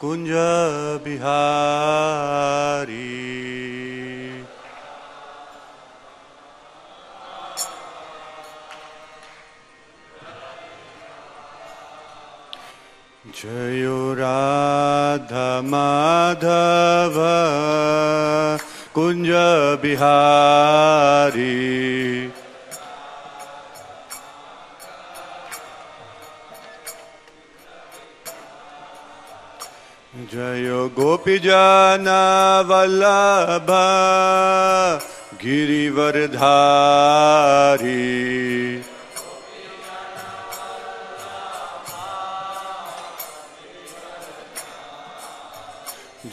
कुंज बिहारी। जयो राधा माधव कुंज बिहारी। जयो गोपीजन वल्लभ गिरिवरधारी।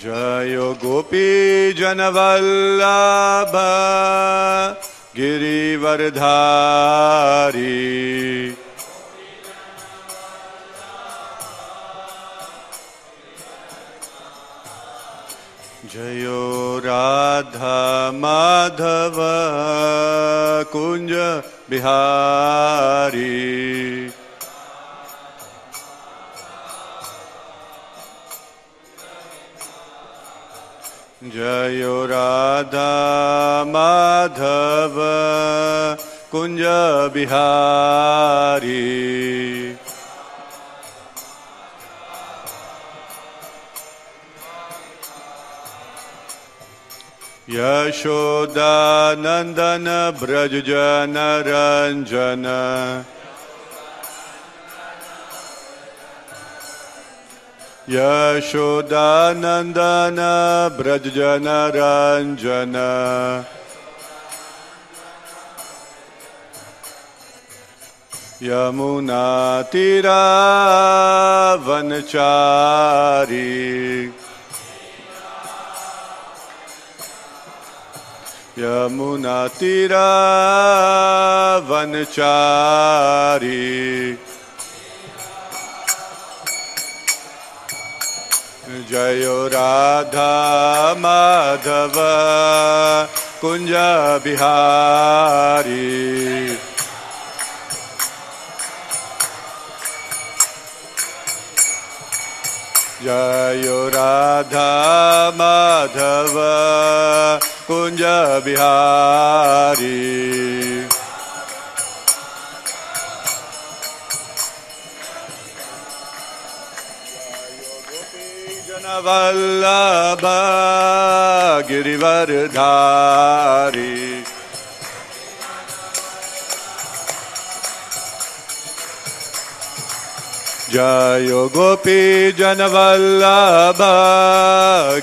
जयो गोपीजन वल्लभ गिरिवरधारी। जयो राधा माधव कुंज बिहारी। जयो राधा माधव कुंज बिहारी। यशोदानंदन ब्रज जन रंजन। यशोदानंदन ब्रज जन रंजन। यमुना तीरा वनचारी। यमुना तीरा वनचारी। जयो राधा माधव कुंज बिहारी। जयो राधा माधव कुंज बिहारी। वल्लभ गिरिवरधारी। जयो गोपी जन वल्लभ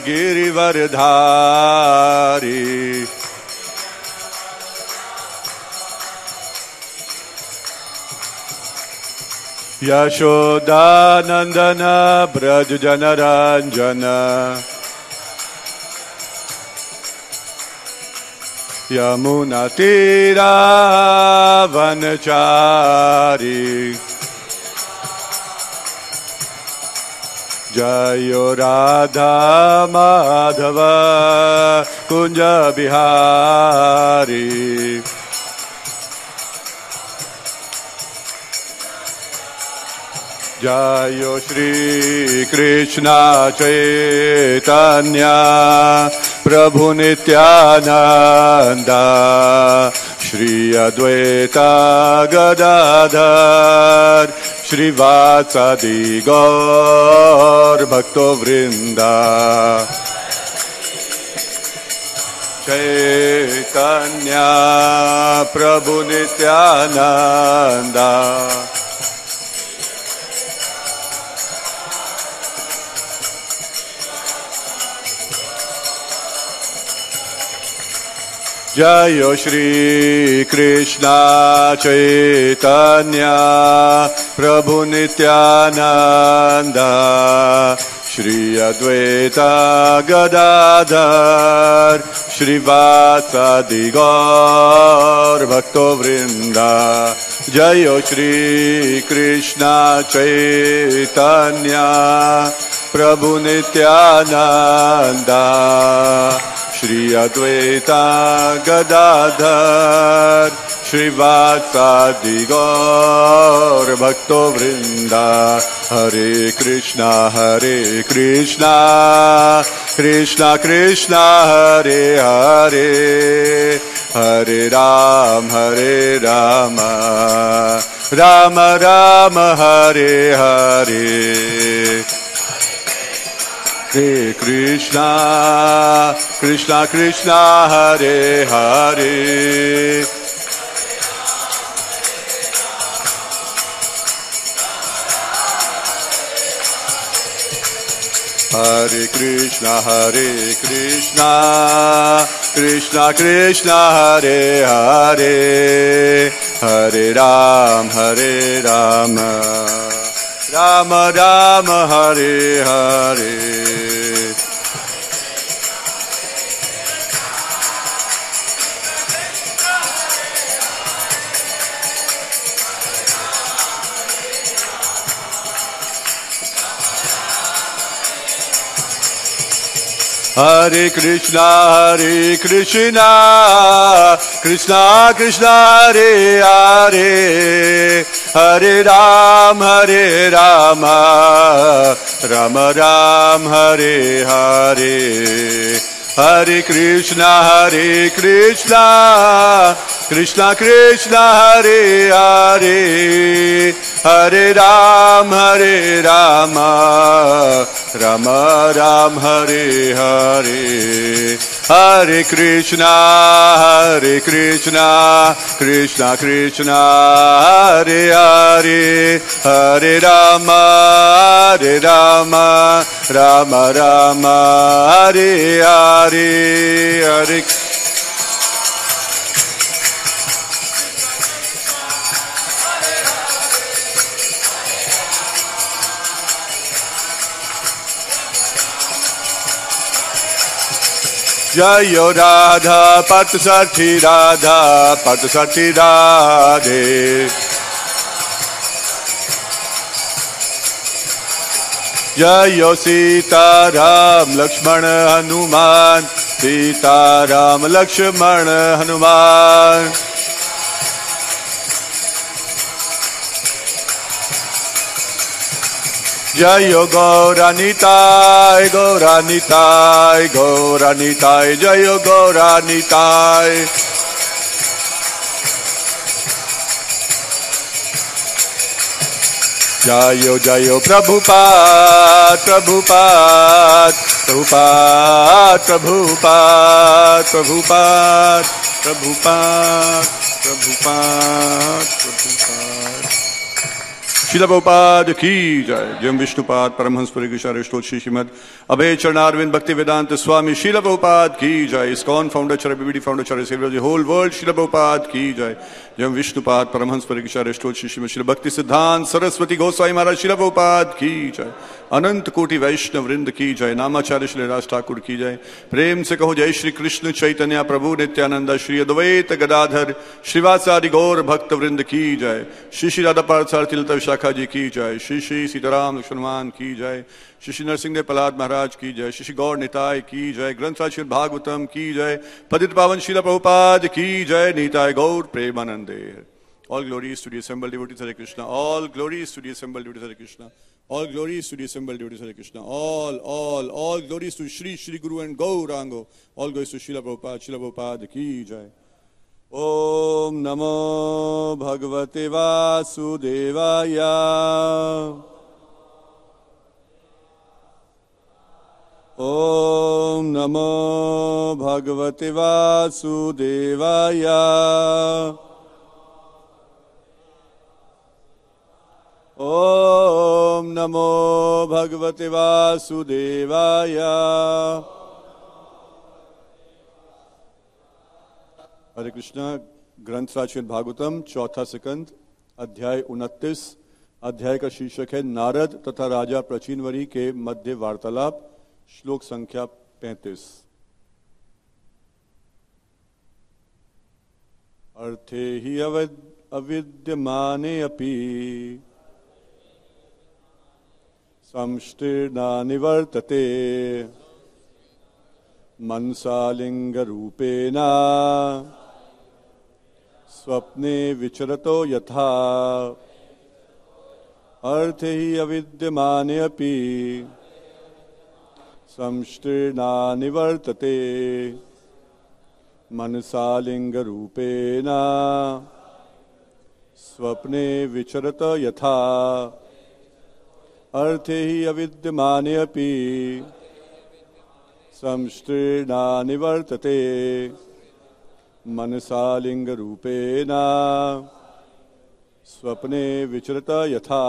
गिरिवरधारी। यशोदानंदन ब्रज जन रंजन। यमुना तीरा वनचारी। जयो राधा माधव कुंज बिहारी। जयो श्री कृष्ण चैतन्य प्रभु नित्यानंद। श्री अद्वैत गदाधर श्रीवासादि गौर भक्तो वृंदा। चैतन्य प्रभु नित्यानंद। जयो श्री कृष्ण चैतन्य प्रभु नित्यानंद। श्री अद्वैत गदाधर श्रीवासादि गौर भक्तो वृंदा। जयो श्री कृष्ण चैतन्य प्रभु नित्यानंद। श्री अद्वैत गदाधर श्रीवासादि गौर भक्तो वृंदा हरे कृष्णा कृष्णा कृष्णा हरे हरे हरे राम राम राम हरे हरे हरे कृष्णा कृष्णा हरे हरे हरे कृष्णा कृष्णा हरे हरे हरे राम राम राम हरे हरे हरे कृष्णा कृष्णा कृष्णा हरे हरे हरे राम राम राम हरे हरे हरे कृष्णा कृष्णा हरे हरे हरे राम राम राम हरे हरे हरे कृष्णा कृष्णा हरे हरे हरे राम राम राम हरे हरे हरे जय राधा पतसठी राधे जय सीताराम लक्ष्मण हनुमान सीताराम लक्ष्मण हनुमान जय गौरानिताय जय गौरानिताय जय प्रभुपाद श्रील प्रभुपाद की जय। जय विष्णुपाद परमहंस परिकृष्ण श्रीमद अभय चरणारविंद भक्ति वेदांत स्वामी श्रील प्रभुपाद की जय। इस्कॉन फाउंडर चर बीबीडी फाउंडर चर saviour the whole world Srila Prabhupada की जय। जय विष्णुपाद परमहंस परिकृष्ण श्रीमद श्री भक्ति सिद्धांत सरस्वती गोस्वामी महाराज श्रील प्रभुपाद की जय। अनंत कोटि वैष्णव वृंद की जय। नामाचार्य श्री राज ठाकुर की जय। प्रेम से कहो जय श्री कृष्ण चैतन्य प्रभु नित्यानंद श्री अद्वैत गदाधर श्रीवासादि गौर भक्त वृंद की जय। श्री श्री राधा पार्थसारथी लता विशाखा जी की जय। श्री श्री सीताराम लक्ष्मण की जय। श्री श्री नरसिंह देव प्रहलाद महाराज की जय। श्री श्री गौर निताय की जय। ग्रंथ श्री भागवतम की जय। पतित पावन श्रील प्रभुपाद की जय। निताय गौर प्रेमानंदे। All glories to the assembled devotees Hare Krishna. All glories to the assembled devotees Hare Krishna. All glories to the assembled devotees Hare Krishna. All glories to Shri Guru and Gaurango. All glories to Srila Prabhupada ki jai. Om Namo Bhagavate Vasudevaya. Om Namo Bhagavate Vasudevaya. Om Namo Bhagavate Vasudevaya. हरे कृष्णा। ग्रंथ श्रीमद् भागवतम चौथा स्कंद अध्याय 29। अध्याय का शीर्षक है नारद तथा राजा प्रचीनवरी के मध्य वार्तालाप। श्लोक संख्या 35। अर्थे ही अविद्यमाने अपि संष्टीर्णा निवर्तते मनसा लिंग रूपेण स्वप्ने विचरतो यथा अर्थे हि अविद्यमाने अपि संस्तीर्णा निवर्तते मनसा लिंगरूपेण स्वप्ने विचरत यथा अर्थे हि अविद्यमाने अपि संस्तीर्णा निवर्तते मनसा लिंगरूपेण स्वप्ने विचरत यथा।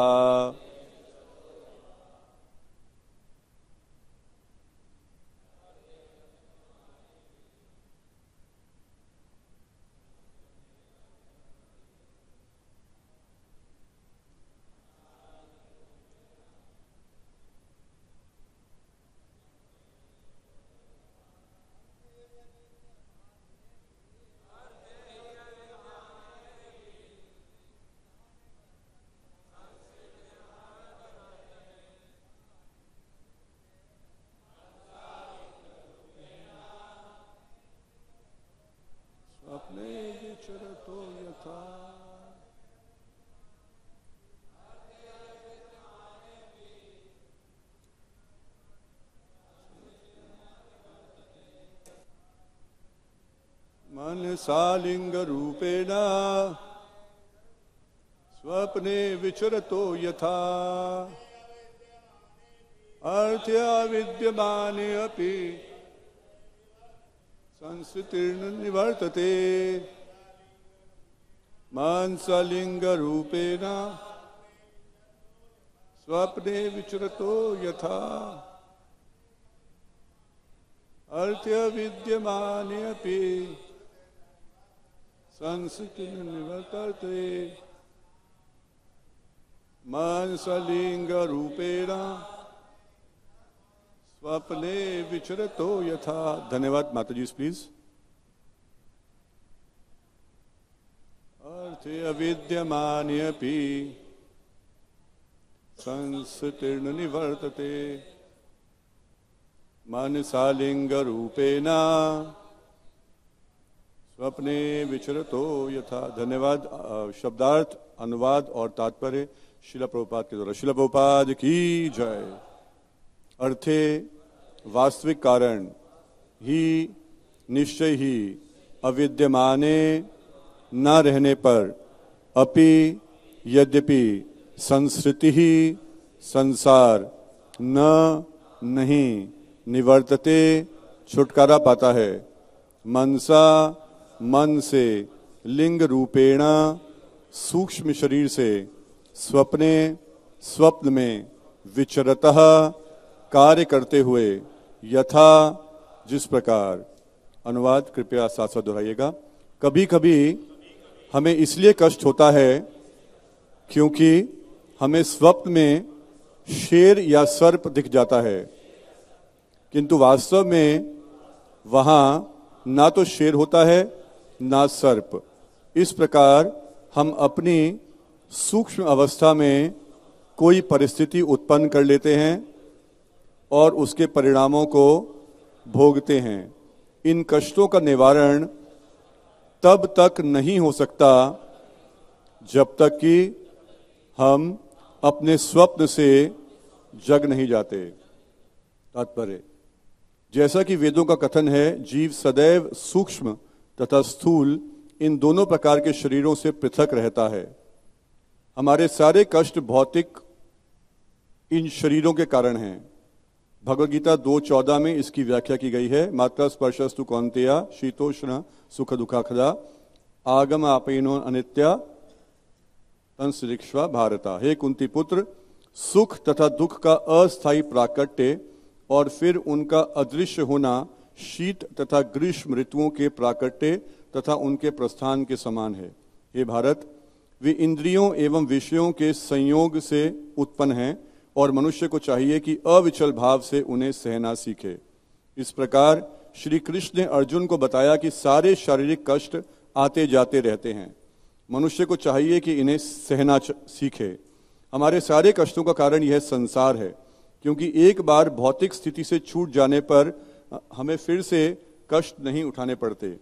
स्वप्ने विचरतो यथा मनसा लिंगरूपेण स्वप्ने विचरतो यथा अर्थे विद्यमाने अपि संस्तीर्ण निवर्तते मनसा लिंगरूपेण स्वप्ने विचरतो यथा अर्थे विद्यमाने अपि संस्तीर्ण निवर्तते मनसा लिंगरूपेण स्वप्ने विचरतो यथा। धन्यवाद माता जी, प्लीज। अर्थे अविद्यमाने अपि संस्तीर्ण निवर्तते मनसा लिंगरूपेण स्वप्ने विचरतो यथा। धन्यवाद। शब्दार्थ, अनुवाद और तात्पर्य श्रील प्रभुपाद के द्वारा। श्रील प्रभुपाद की जय। अर्थे वास्तविक कारण ही निश्चय ही अविद्यमाने न रहने पर अपि यद्यपि संस्कृति ही संसार न नहीं निवर्तते छुटकारा पाता है मनसा मन से लिंग रूपेण सूक्ष्म शरीर से स्वप्ने स्वप्न में विचरतः कार्य करते हुए यथा जिस प्रकार। अनुवाद कृपया साथ साथ दोहराइएगा। कभी कभी हमें इसलिए कष्ट होता है क्योंकि हमें स्वप्न में शेर या सर्प दिख जाता है, किंतु वास्तव में वहां ना तो शेर होता है ना सर्प। इस प्रकार हम अपनी सूक्ष्म अवस्था में कोई परिस्थिति उत्पन्न कर लेते हैं और उसके परिणामों को भोगते हैं। इन कष्टों का निवारण तब तक नहीं हो सकता जब तक कि हम अपने स्वप्न से जग नहीं जाते। तात्पर्य, जैसा कि वेदों का कथन है, जीव सदैव सूक्ष्म तथा स्थूल इन दोनों प्रकार के शरीरों से पृथक रहता है। हमारे सारे कष्ट भौतिक इन शरीरों के कारण हैं। भगवद गीता 2:14 में इसकी व्याख्या की गई है। मात्रा स्पर्शस्तु कौन्तेया शीतोष्ण सुख दुखाखदा आगम आपेनो अनित्या तंसरिक्ष्वा भारता। हे कुंती पुत्र, सुख तथा दुख का अस्थायी प्राकट्य और फिर उनका अदृश्य होना शीत तथा ग्रीष्म ऋतुओं के प्राकट्य तथा उनके प्रस्थान के समान है। हे भारत, वे इंद्रियों एवं विषयों के संयोग से उत्पन्न हैं और मनुष्य को चाहिए कि अविचल भाव से उन्हें सहना सीखे। इस प्रकार श्री कृष्ण ने अर्जुन को बताया कि सारे शारीरिक कष्ट आते जाते रहते हैं। मनुष्य को चाहिए कि इन्हें सहना सीखे। हमारे सारे कष्टों का कारण यह संसार है, क्योंकि एक बार भौतिक स्थिति से छूट जाने पर हमें फिर से कष्ट नहीं उठाने पड़ते।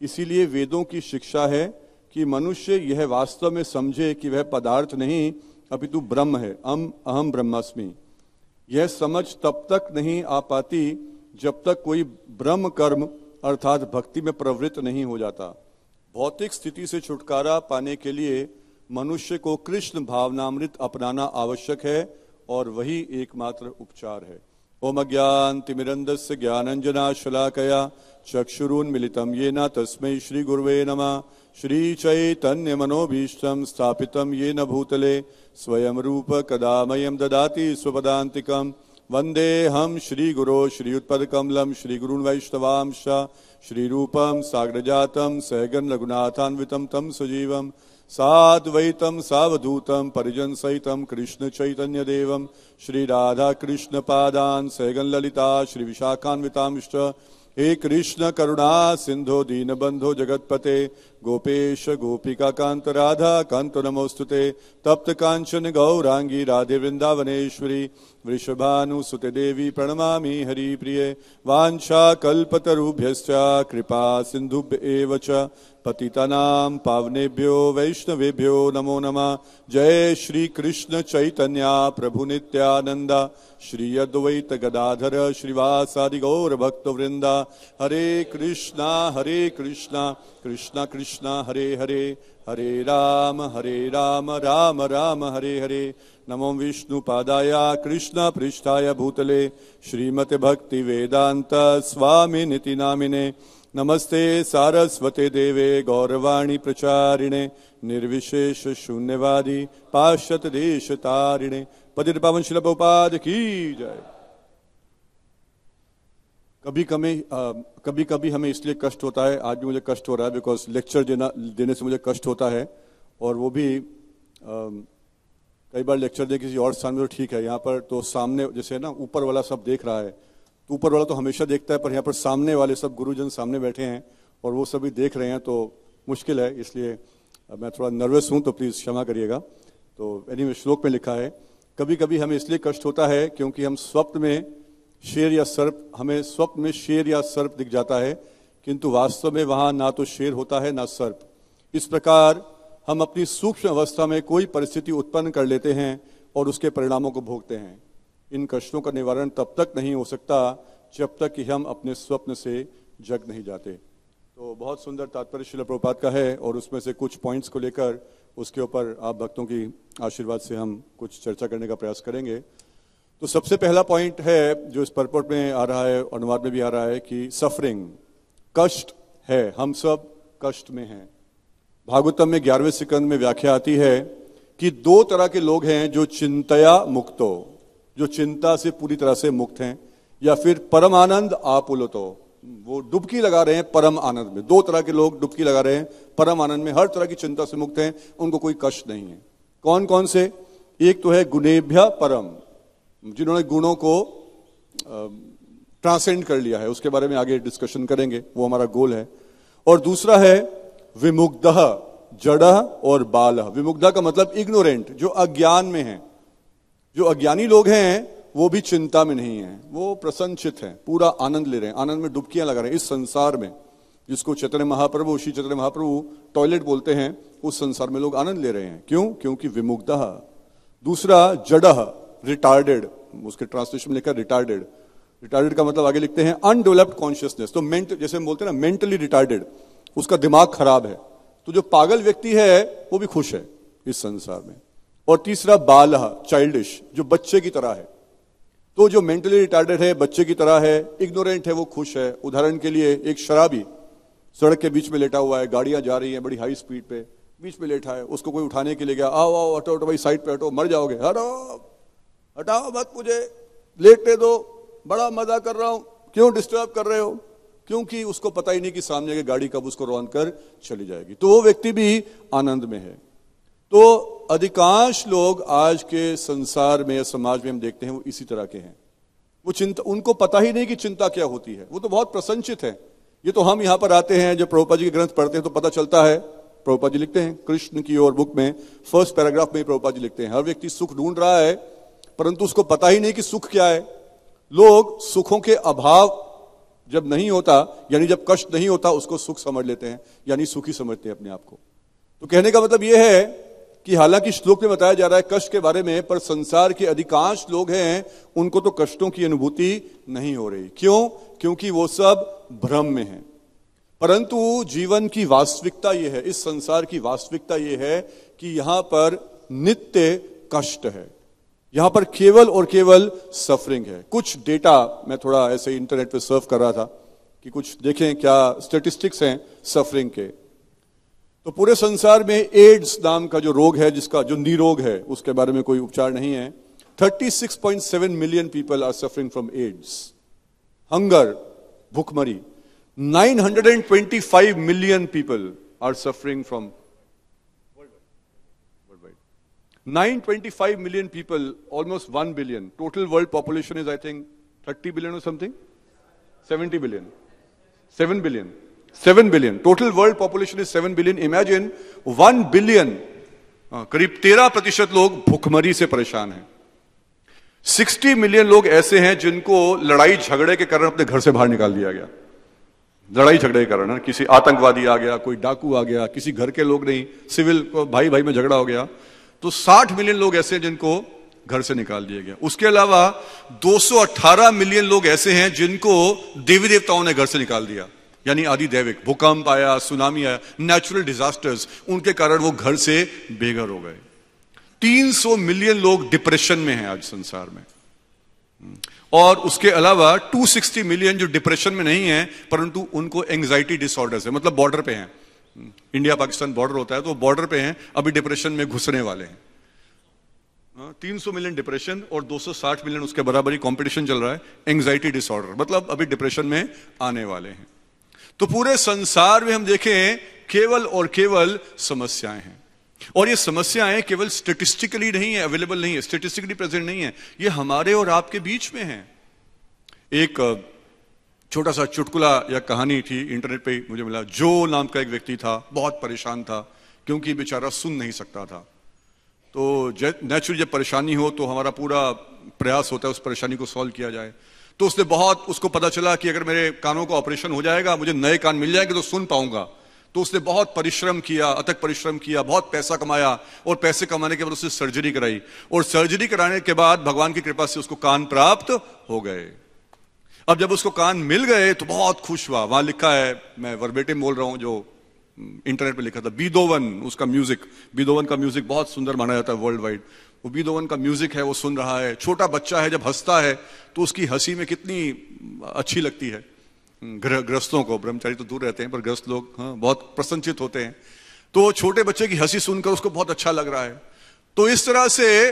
इसीलिए वेदों की शिक्षा है कि मनुष्य यह वास्तव में समझे कि वह पदार्थ नहीं अपितु ब्रह्म है, अहम ब्रह्मास्मि। यह समझ तब तक नहीं आ पाती जब तक कोई ब्रह्म कर्म अर्थात भक्ति में प्रवृत्त नहीं हो जाता। भौतिक स्थिति से छुटकारा पाने के लिए मनुष्य को कृष्ण भावनामृत अपनाना आवश्यक है और वही एकमात्र उपचार है। ओम अज्ञानतिमिरन्धस्य ज्ञानाञ्जनाशलाकया चक्षुरुन्मिलितं येन तस्मै श्री गुरुवे नमः। श्री चैतन्य मनोभीष्टं स्थापितं येन भूतले स्वयं रूप कदा मह्यं ददाति स्वपदान्तिकं। वन्देऽहं श्रीगुरो श्रीयुत्पदकमलं श्रीगुरून् वैष्णवांश्च श्रीरूपं साग्रजातं सहगण रघुनाथान्वितं तं सजीवं साद्वैतं सावधूतं परिजन सहितं कृष्ण चैतन्य देवं श्री राधा कृष्ण पादान् सहगण ललिता श्री विशाखान्वितांश्च। हे कृष्ण करुणा सिंधो दीनबंधो जगतपते गोपेश गोपिका कांत राधा कांत नमोस्तुते। तप्त कांचन गौरांगी राधे वृंदावनेश्वरी वृषभानुसुते देवी प्रणमामि हरिप्रिये। वाञ्छा कल्पतरुभ्यश्च कृपा सिन्धुभ्य एव च पतितानां पावनेभ्यो वैष्णवेभ्यो नमो नमः। जय श्री कृष्ण चैतन्य प्रभु नित्यानंद श्री अद्वैत गदाधर श्रीवासादि गौर भक्त वृंदा। हरे कृष्णा कृष्णा कृष्णा हरे हरे हरे राम राम राम हरे हरे। नमो विष्णु पादाय कृष्ण पृष्ठाय भूतले श्रीमते भक्ति वेदांत स्वामी निति नामिने। नमस्ते सारस्वते देवे गौरवाणी प्रचारिणे निर्विशेष शून्यवादी पाश्चात्य देश तारिणे। पतित पावन श्रील प्रभुपाद की जय। कभी कभी हमें इसलिए कष्ट होता है, आज भी मुझे कष्ट हो रहा है बिकॉज लेक्चर देने से मुझे कष्ट होता है, और वो भी कई बार लेक्चर दे किसी और स्थान में तो ठीक है, यहाँ पर तो सामने जैसे ना ऊपर वाला सब देख रहा है, तो ऊपर वाला तो हमेशा देखता है, पर यहाँ पर सामने वाले सब गुरुजन सामने बैठे हैं और वो सभी देख रहे हैं तो मुश्किल है, इसलिए मैं थोड़ा नर्वस हूँ तो प्लीज़ क्षमा करिएगा। तो एनीवे श्लोक में लिखा है, कभी कभी हमें इसलिए कष्ट होता है क्योंकि हमें स्वप्न में शेर या सर्प दिख जाता है, किंतु वास्तव में वहां ना तो शेर होता है ना सर्प। इस प्रकार हम अपनी सूक्ष्म अवस्था में कोई परिस्थिति उत्पन्न कर लेते हैं और उसके परिणामों को भोगते हैं। इन कष्टों का निवारण तब तक नहीं हो सकता जब तक कि हम अपने स्वप्न से जग नहीं जाते। तो बहुत सुंदर तात्पर्य श्रील प्रभुपाद का है और उसमें से कुछ पॉइंट्स को लेकर उसके ऊपर आप भक्तों की आशीर्वाद से हम कुछ चर्चा करने का प्रयास करेंगे। तो सबसे पहला पॉइंट है जो इस परपट में आ रहा है, अनुवाद में भी आ रहा है कि सफरिंग, कष्ट है, हम सब कष्ट में हैं। भागवतम में 11वें स्कंद में व्याख्या आती है कि दो तरह के लोग हैं, जो चिंतया मुक्तो, जो चिंता से पूरी तरह से मुक्त हैं, या फिर परम आनंद आपुलतो, वो डुबकी लगा रहे हैं परम आनंद में। दो तरह के लोग डुबकी लगा रहे हैं परम आनंद में, हर तरह की चिंता से मुक्त हैं, उनको कोई कष्ट नहीं है। कौन कौन से? एक तो है गुणेभ्य परम, जिन्होंने गुणों को ट्रांसेंड कर लिया है, उसके बारे में आगे डिस्कशन करेंगे, वो हमारा गोल है। और दूसरा है विमुग्धः, जड़ः और बालः। विमुग्धा का मतलब इग्नोरेंट, जो अज्ञान में है। जो अज्ञानी लोग हैं वो भी चिंता में नहीं है, वो प्रसन्नचित हैं, पूरा आनंद ले रहे हैं, आनंद में डुबकियां लगा रहे हैं। इस संसार में जिसको चैतन्य महाप्रभु, श्री चैतन्य महाप्रभु टॉयलेट बोलते हैं, उस संसार में लोग आनंद ले रहे हैं। क्यों? क्योंकि विमुग्धः। दूसरा जड़ः, रिटार्डेड, उसके ट्रांसलेशन में लिखा रिटार्डेड। रिटार्डेड का मतलब आगे लिखते हैं अनडेवलप्ड कॉन्शियसनेस। तो जैसे हम बोलते हैं ना मेंटली रिटार्डेड, उसका दिमाग खराब है। तो जो पागल व्यक्ति है वो भी खुश है इस संसार में। और तीसरा बालः, चाइल्डिश, जो बच्चे की तरह है। तो जो मेंटली रिटार्डेड है, बच्चे की तरह है, इग्नोरेंट है, वो खुश है। उदाहरण के लिए एक शराबी सड़क के बीच में लेटा हुआ है, गाड़ियां जा रही हैं बड़ी हाई स्पीड पे, बीच में लेटा है, उसको कोई उठाने के लिए गया, आओ आओ हटो हटो भाई, साइड पे हटो, मर जाओगे, हटो हटाओ मत, मुझे लेटने दो, बड़ा मजा कर रहा हूं, क्यों डिस्टर्ब कर रहे हो? क्योंकि उसको पता ही नहीं कि सामने की गाड़ी कब उसको रौंद कर चली जाएगी। तो वो व्यक्ति भी आनंद में है। तो अधिकांश लोग आज के संसार में या समाज में हम देखते हैं वो इसी तरह के हैं। वो चिंता, उनको पता ही नहीं कि चिंता क्या होती है, वो तो बहुत प्रसन्नचित है। ये तो हम यहां पर आते हैं, जब प्रभुपाद जी के ग्रंथ पढ़ते हैं तो पता चलता है। प्रभुपाद जी लिखते हैं कृष्ण की ओर बुक में फर्स्ट पैराग्राफ में प्रभुपाद जी लिखते हैं, हर व्यक्ति सुख ढूंढ रहा है परंतु उसको पता ही नहीं कि सुख क्या है। लोग सुखों के अभाव जब नहीं होता, यानी जब कष्ट नहीं होता, उसको सुख समझ लेते हैं, यानी सुखी समझते हैं अपने आप को। तो कहने का मतलब यह है कि हालांकि श्लोक में बताया जा रहा है कष्ट के बारे में, पर संसार के अधिकांश लोग हैं उनको तो कष्टों की अनुभूति नहीं हो रही। क्यों? क्योंकि वो सब भ्रम में हैं। परंतु जीवन की वास्तविकता यह है, इस संसार की वास्तविकता यह है कि यहां पर नित्य कष्ट है, यहां पर केवल और केवल सफरिंग है। कुछ डेटा मैं थोड़ा ऐसे इंटरनेट पे सर्फ कर रहा था कि कुछ देखें क्या स्टैटिस्टिक्स हैं सफरिंग के। तो पूरे संसार में एड्स नाम का जो रोग है, जिसका जो निरोग है, उसके बारे में कोई उपचार नहीं है। 36.7 million people are suffering from AIDS. Hunger, भूखमरी, 925 million people are suffering from 925 million people, almost 1 billion. Total world population is, I think, 30 billion or something? 70 billion. 7 billion. 7 billion. Total world population is 7 billion. Imagine 1 billion. करीब 13% लोग भूखमरी से परेशान हैं। 60 million लोग ऐसे हैं जिनको लड़ाई झगड़े के कारण अपने घर से बाहर निकाल दिया गया। लड़ाई झगड़े के कारण, किसी आतंकवादी आ गया, कोई डाकू आ गया, किसी घर के लोग नहीं, सिविल भाई भाई में झगड़ा हो गया। तो 60 मिलियन लोग ऐसे हैं जिनको घर से निकाल दिया गया। उसके अलावा 218 मिलियन लोग ऐसे हैं जिनको देवी देवताओं ने घर से निकाल दिया, यानी आदि दैविक, भूकंप आया, सुनामी आया, नेचुरल डिजास्टर्स, उनके कारण वो घर से बेघर हो गए। 300 मिलियन लोग डिप्रेशन में हैं आज संसार में। और उसके अलावा 260 मिलियन जो डिप्रेशन में नहीं है परंतु उनको एंग्जाइटी डिसऑर्डर्स है, मतलब बॉर्डर पे हैं। इंडिया पाकिस्तान बॉर्डर होता है तो बॉर्डर पे हैं, अभी डिप्रेशन में घुसने वाले हैं। 300 मिलियन डिप्रेशन और 260 मिलियन उसके बराबरी कंपटीशन चल रहा है एंग्जाइटी डिसऑर्डर, मतलब अभी डिप्रेशन में आने वाले हैं। तो पूरे संसार में हम देखें केवल और केवल समस्याएं हैं, और ये समस्याएं केवल स्टेटिस्टिकली नहीं है, अवेलेबल नहीं है, स्टेटिस्टिकली प्रेजेंट नहीं है, ये हमारे और आपके बीच में है। एक छोटा सा चुटकुला या कहानी थी, इंटरनेट पे मुझे मिला। जो नाम का एक व्यक्ति था, बहुत परेशान था क्योंकि बेचारा सुन नहीं सकता था। तो नेचुरली जब परेशानी हो तो हमारा पूरा प्रयास होता है उस परेशानी को सॉल्व किया जाए। तो उसको पता चला कि अगर मेरे कानों का ऑपरेशन हो जाएगा, मुझे नए कान मिल जाएंगे तो सुन पाऊंगा। तो उसने बहुत परिश्रम किया, अथक परिश्रम किया, बहुत पैसा कमाया, और पैसे कमाने के बाद उसने सर्जरी कराई, और सर्जरी कराने के बाद भगवान की कृपा से उसको कान प्राप्त हो गए। अब जब उसको कान मिल गए तो बहुत खुश हुआ। वहां लिखा है, मैं वर्बेटिम बोल रहा हूं, जो इंटरनेट पे लिखा था, बीथोवन उसका म्यूजिक, बीथोवन का म्यूजिक बहुत सुंदर माना जाता है वर्ल्ड वाइड। वो बीथोवन का म्यूजिक है, वो सुन रहा है। छोटा बच्चा है, जब हंसता है तो उसकी हंसी में कितनी अच्छी लगती है। ग्रस्तों को, ब्रह्मचारी तो दूर रहते हैं पर ग्रस्त लोग बहुत प्रसन्नचित होते हैं। तो छोटे बच्चे की हंसी सुनकर उसको बहुत अच्छा लग रहा है। तो इस तरह से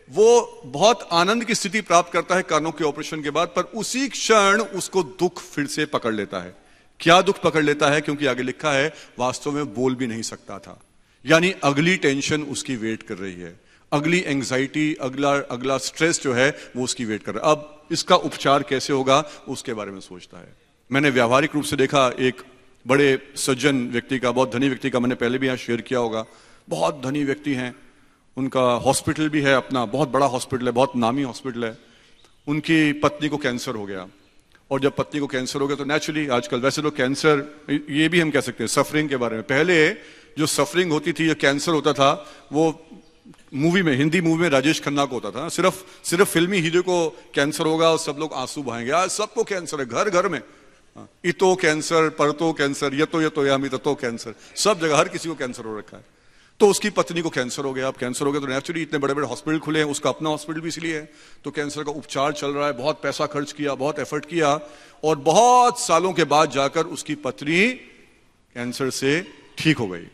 वो बहुत आनंद की स्थिति प्राप्त करता है कानों के ऑपरेशन के बाद, पर उसी क्षण उसको दुख फिर से पकड़ लेता है। क्या दुख पकड़ लेता है? क्योंकि आगे लिखा है वास्तव में बोल भी नहीं सकता था, यानी अगली टेंशन उसकी वेट कर रही है, अगली एंग्जाइटी, अगला स्ट्रेस जो है वो उसकी वेट कर रहा है। अब इसका उपचार कैसे होगा उसके बारे में सोचता है। मैंने व्यावहारिक रूप से देखा, एक बड़े सज्जन व्यक्ति का, बहुत धनी व्यक्ति का, मैंने पहले भी यहां शेयर किया होगा, बहुत धनी व्यक्ति हैं, उनका हॉस्पिटल भी है अपना, बहुत बड़ा हॉस्पिटल है, बहुत नामी हॉस्पिटल है। उनकी पत्नी को कैंसर हो गया, और जब पत्नी को कैंसर हो गया तो नेचुरली आजकल वैसे तो कैंसर, ये भी हम कह सकते हैं सफरिंग के बारे में, पहले जो सफरिंग होती थी, जो कैंसर होता था, वो मूवी में, हिंदी मूवी में राजेश खन्ना को होता था। सिर्फ फिल्मी हीरो को कैंसर होगा और सब लोग आंसू बहाएंगे। आज सबको कैंसर है, घर घर में, इतो कैंसर, परतो कैंसर, यतो यामी ततो कैंसर, सब जगह हर किसी को कैंसर हो रखा है। तो उसकी पत्नी को कैंसर हो गया। अब कैंसर हो गया तो नेचुरली इतने बड़े बड़े हॉस्पिटल खुले हैं, उसका अपना हॉस्पिटल भी इसलिए है, तो कैंसर का उपचार चल रहा है, बहुत पैसा खर्च किया, बहुत एफर्ट किया, और बहुत सालों के बाद जाकर उसकी पत्नी कैंसर से ठीक हो गई।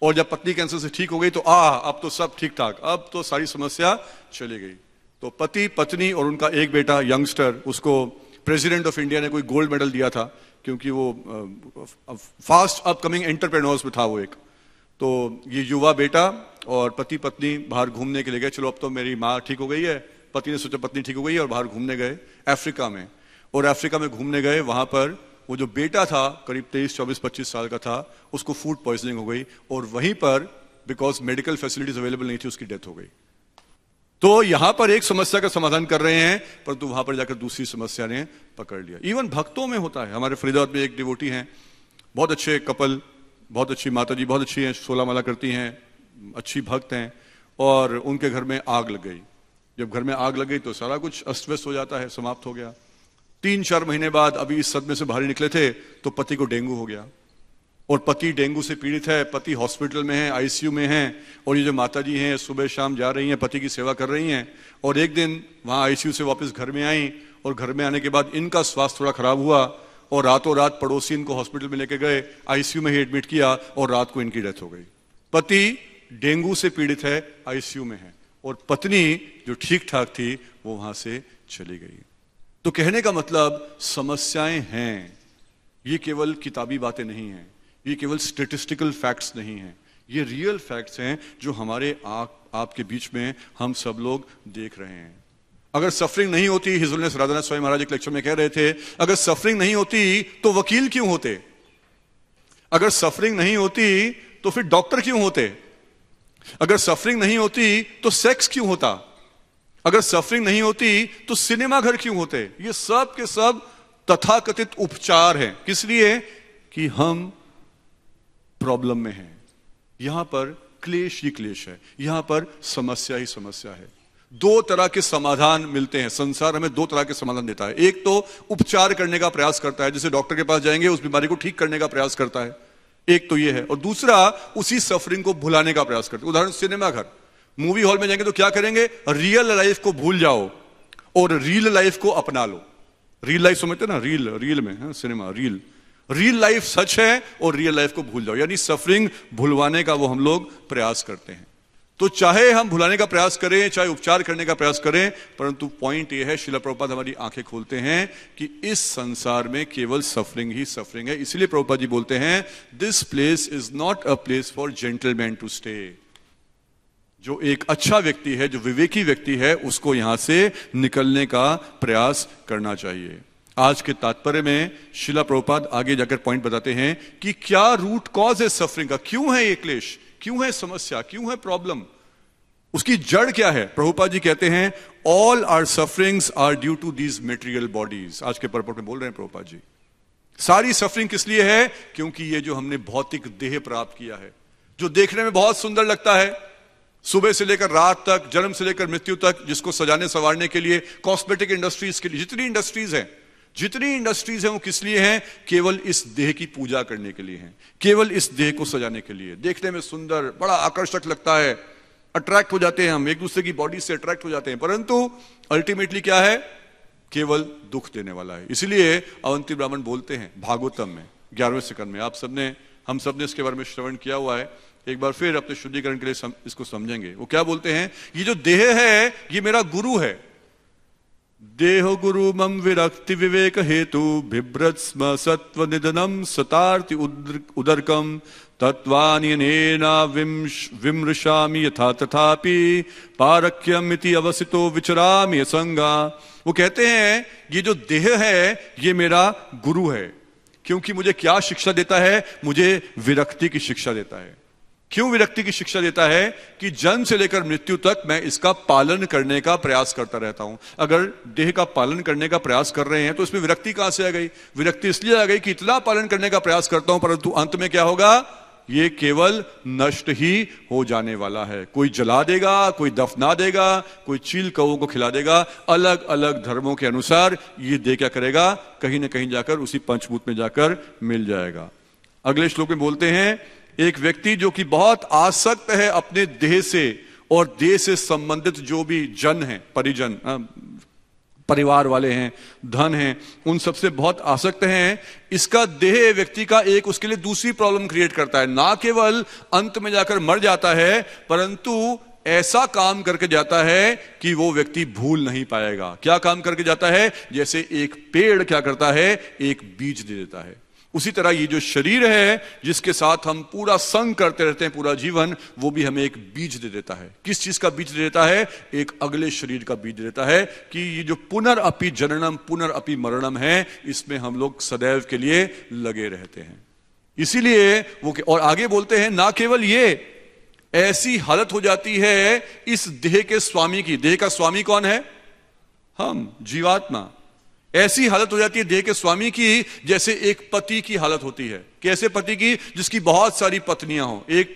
और जब पत्नी कैंसर से ठीक हो गई तो अब तो सब ठीक ठाक, अब तो सारी समस्या चली गई। तो पति, पत्नी और उनका एक बेटा यंगस्टर, उसको प्रेसिडेंट ऑफ इंडिया ने कोई गोल्ड मेडल दिया था, क्योंकि वो फास्ट अपकमिंग एंटरप्रेन्योर्स में था वो एक। तो ये युवा बेटा और पति पत्नी बाहर घूमने के लिए गए। चलो अब तो मेरी माँ ठीक हो गई है, पति ने सोचा पत्नी ठीक हो गई है, और बाहर घूमने गए अफ्रीका में। और अफ्रीका में घूमने गए, वहां पर वो जो बेटा था, करीब 23, 24, 25 साल का था, उसको फूड पॉइजनिंग हो गई, और वहीं पर बिकॉज मेडिकल फैसिलिटीज अवेलेबल नहीं थी उसकी डेथ हो गई। तो यहां पर एक समस्या का समाधान कर रहे हैं, परंतु वहां पर जाकर दूसरी समस्या ने पकड़ लिया। इवन भक्तों में होता है। हमारे फरीदाबाद में एक डिवोटी हैं, बहुत अच्छे कपल, बहुत अच्छी माता जी, बहुत अच्छी हैं, 16 माला करती हैं, अच्छी भक्त हैं, और उनके घर में आग लग गई। जब घर में आग लग गई तो सारा कुछ अस्त व्यस्त हो जाता है, समाप्त हो गया। 3-4 महीने बाद अभी इस सदमे से बाहर निकले थे तो पति को डेंगू हो गया, और पति डेंगू से पीड़ित है, पति हॉस्पिटल में है, आईसीयू में है, और ये जो माता जी हैं सुबह शाम जा रही हैं, पति की सेवा कर रही हैं। और एक दिन वहां आईसीयू से वापस घर में आई, और घर में आने के बाद इनका स्वास्थ्य थोड़ा खराब हुआ, और रातों रात पड़ोसी इनको हॉस्पिटल में लेके गए, आईसीयू में ही एडमिट किया, और रात को इनकी डेथ हो गई। पति डेंगू से पीड़ित है, आईसीयू में है, और पत्नी जो ठीक ठाक थी वो वहां से चली गई। तो कहने का मतलब समस्याएं हैं, ये केवल किताबी बातें नहीं हैं, ये केवल स्टेटिस्टिकल फैक्ट्स नहीं हैं, ये रियल फैक्ट्स हैं जो हमारे आपके बीच में हम सब लोग देख रहे हैं। अगर सफरिंग नहीं होती, हिज होलीनेस राधानाथ स्वामी महाराज एक लेक्चर में कह रहे थे, अगर सफरिंग नहीं होती तो वकील क्यों होते? अगर सफरिंग नहीं होती तो फिर डॉक्टर क्यों होते? अगर सफरिंग नहीं होती तो सेक्स क्यों होता? अगर सफरिंग नहीं होती तो सिनेमा घर क्यों होते? ये सब के सब तथाकथित उपचार हैं। किस लिए? कि हम प्रॉब्लम में हैं, यहां पर क्लेश ही क्लेश है, यहां पर समस्या ही समस्या है। दो तरह के समाधान मिलते हैं, संसार हमें दो तरह के समाधान देता है। एक तो उपचार करने का प्रयास करता है, जैसे डॉक्टर के पास जाएंगे उस बीमारी को ठीक करने का प्रयास करता है, एक तो ये है, और दूसरा उसी सफरिंग को भुलाने का प्रयास करते हैं। उदाहरण सिनेमा घर, मूवी हॉल में जाएंगे तो क्या करेंगे? रियल लाइफ को भूल जाओ और रियल लाइफ को अपना लो। रियल लाइफ समझते ना, रियल में है सिनेमा, रियल लाइफ सच है और रियल लाइफ को भूल जाओ, यानी सफरिंग भुलवाने का वो हम लोग प्रयास करते हैं। तो चाहे हम भुलाने का प्रयास करें, चाहे उपचार करने का प्रयास करें, परंतु पॉइंट ये है, श्रील प्रभुपाद हमारी आंखें खोलते हैं कि इस संसार में केवल सफरिंग ही सफरिंग है। इसलिए प्रभुपाद जी बोलते हैं, this place is not a place for gentleman to stay. जो एक अच्छा व्यक्ति है, जो विवेकी व्यक्ति है, उसको यहां से निकलने का प्रयास करना चाहिए। आज के तात्पर्य में श्रील प्रभुपाद आगे जाकर पॉइंट बताते हैं कि क्या रूट कॉज है सफरिंग का, क्यों है ये क्लेश, क्यों है समस्या, क्यों है प्रॉब्लम, उसकी जड़ क्या है। प्रभुपाद जी कहते हैं, all are sufferings are due to these material bodies. आज के पर्पट में बोल रहे हैं प्रभुपाद जी, सारी सफरिंग किस लिए है? क्योंकि ये जो हमने भौतिक देह प्राप्त किया है, जो देखने में बहुत सुंदर लगता है, सुबह से लेकर रात तक, जन्म से लेकर मृत्यु तक, जिसको सजाने संवारने के लिए, कॉस्मेटिक इंडस्ट्रीज के लिए, जितनी इंडस्ट्रीज हैं वो किस लिए हैं? केवल इस देह की पूजा करने के लिए हैं, केवल इस देह को सजाने के लिए। देखने में सुंदर, बड़ा आकर्षक लगता है, अट्रैक्ट हो जाते हैं हम, एक दूसरे की बॉडी से अट्रैक्ट हो जाते हैं, परंतु अल्टीमेटली क्या है? केवल दुख देने वाला है। इसलिए अवंती ब्राह्मण बोलते हैं भागवतम में 11वें स्कंद में, हम सबने इसके बारे में श्रवण किया हुआ है, एक बार फिर अपने शुद्धिकरण के लिए इसको समझेंगे। वो क्या बोलते हैं? ये जो देह है ये मेरा गुरु है। देहो गुरु मम विरक्ति विवेक हेतु बिभ्रत स्म सत्व निधनम सतार्ति उदरकम तत्वान्यनेना विमृशामि यथा तथापि पारक्यम इति अवसितो विचरामि असंगा। वो कहते हैं ये जो देह है ये मेरा गुरु है, क्योंकि मुझे क्या शिक्षा देता है? मुझे विरक्ति की शिक्षा देता है। क्यों विरक्ति की शिक्षा देता है? कि जन्म से लेकर मृत्यु तक मैं इसका पालन करने का प्रयास करता रहता हूं। अगर देह का पालन करने का प्रयास कर रहे हैं तो इसमें विरक्ति कहां से आ गई? विरक्ति इसलिए आ गई कि इतना पालन करने का प्रयास करता हूं, परंतु अंत में क्या होगा? ये केवल नष्ट ही हो जाने वाला है। कोई जला देगा, कोई दफना देगा, कोई चील कौओं को खिला देगा। अलग अलग धर्मों के अनुसार ये देह क्या करेगा? कहीं ना कहीं जाकर उसी पंचभूत में जाकर मिल जाएगा। अगले श्लोक में बोलते हैं, एक व्यक्ति जो कि बहुत आसक्त है अपने देह से और देह से संबंधित जो भी जन है, परिजन, परिवार वाले हैं, धन हैं, उन सबसे बहुत आसक्त हैं, इसका देह व्यक्ति का एक उसके लिए दूसरी प्रॉब्लम क्रिएट करता है। ना केवल अंत में जाकर मर जाता है, परंतु ऐसा काम करके जाता है कि वो व्यक्ति भूल नहीं पाएगा। क्या काम करके जाता है? जैसे एक पेड़ क्या करता है? एक बीज दे देता है। उसी तरह ये जो शरीर है जिसके साथ हम पूरा संग करते रहते हैं पूरा जीवन, वो भी हमें एक बीज दे देता है। किस चीज का बीज दे देता है? एक अगले शरीर का बीज दे देता है कि ये जो पुनरअपि जननम पुनरअपि मरणम है, इसमें हम लोग सदैव के लिए लगे रहते हैं। इसीलिए वो, और आगे बोलते हैं, ना केवल ये, ऐसी हालत हो जाती है इस देह के स्वामी की। देह का स्वामी कौन है? हम, जीवात्मा। ऐसी हालत हो जाती है देह के स्वामी की जैसे एक पति की हालत होती है। कैसे पति की? जिसकी बहुत सारी पत्नियां हो। एक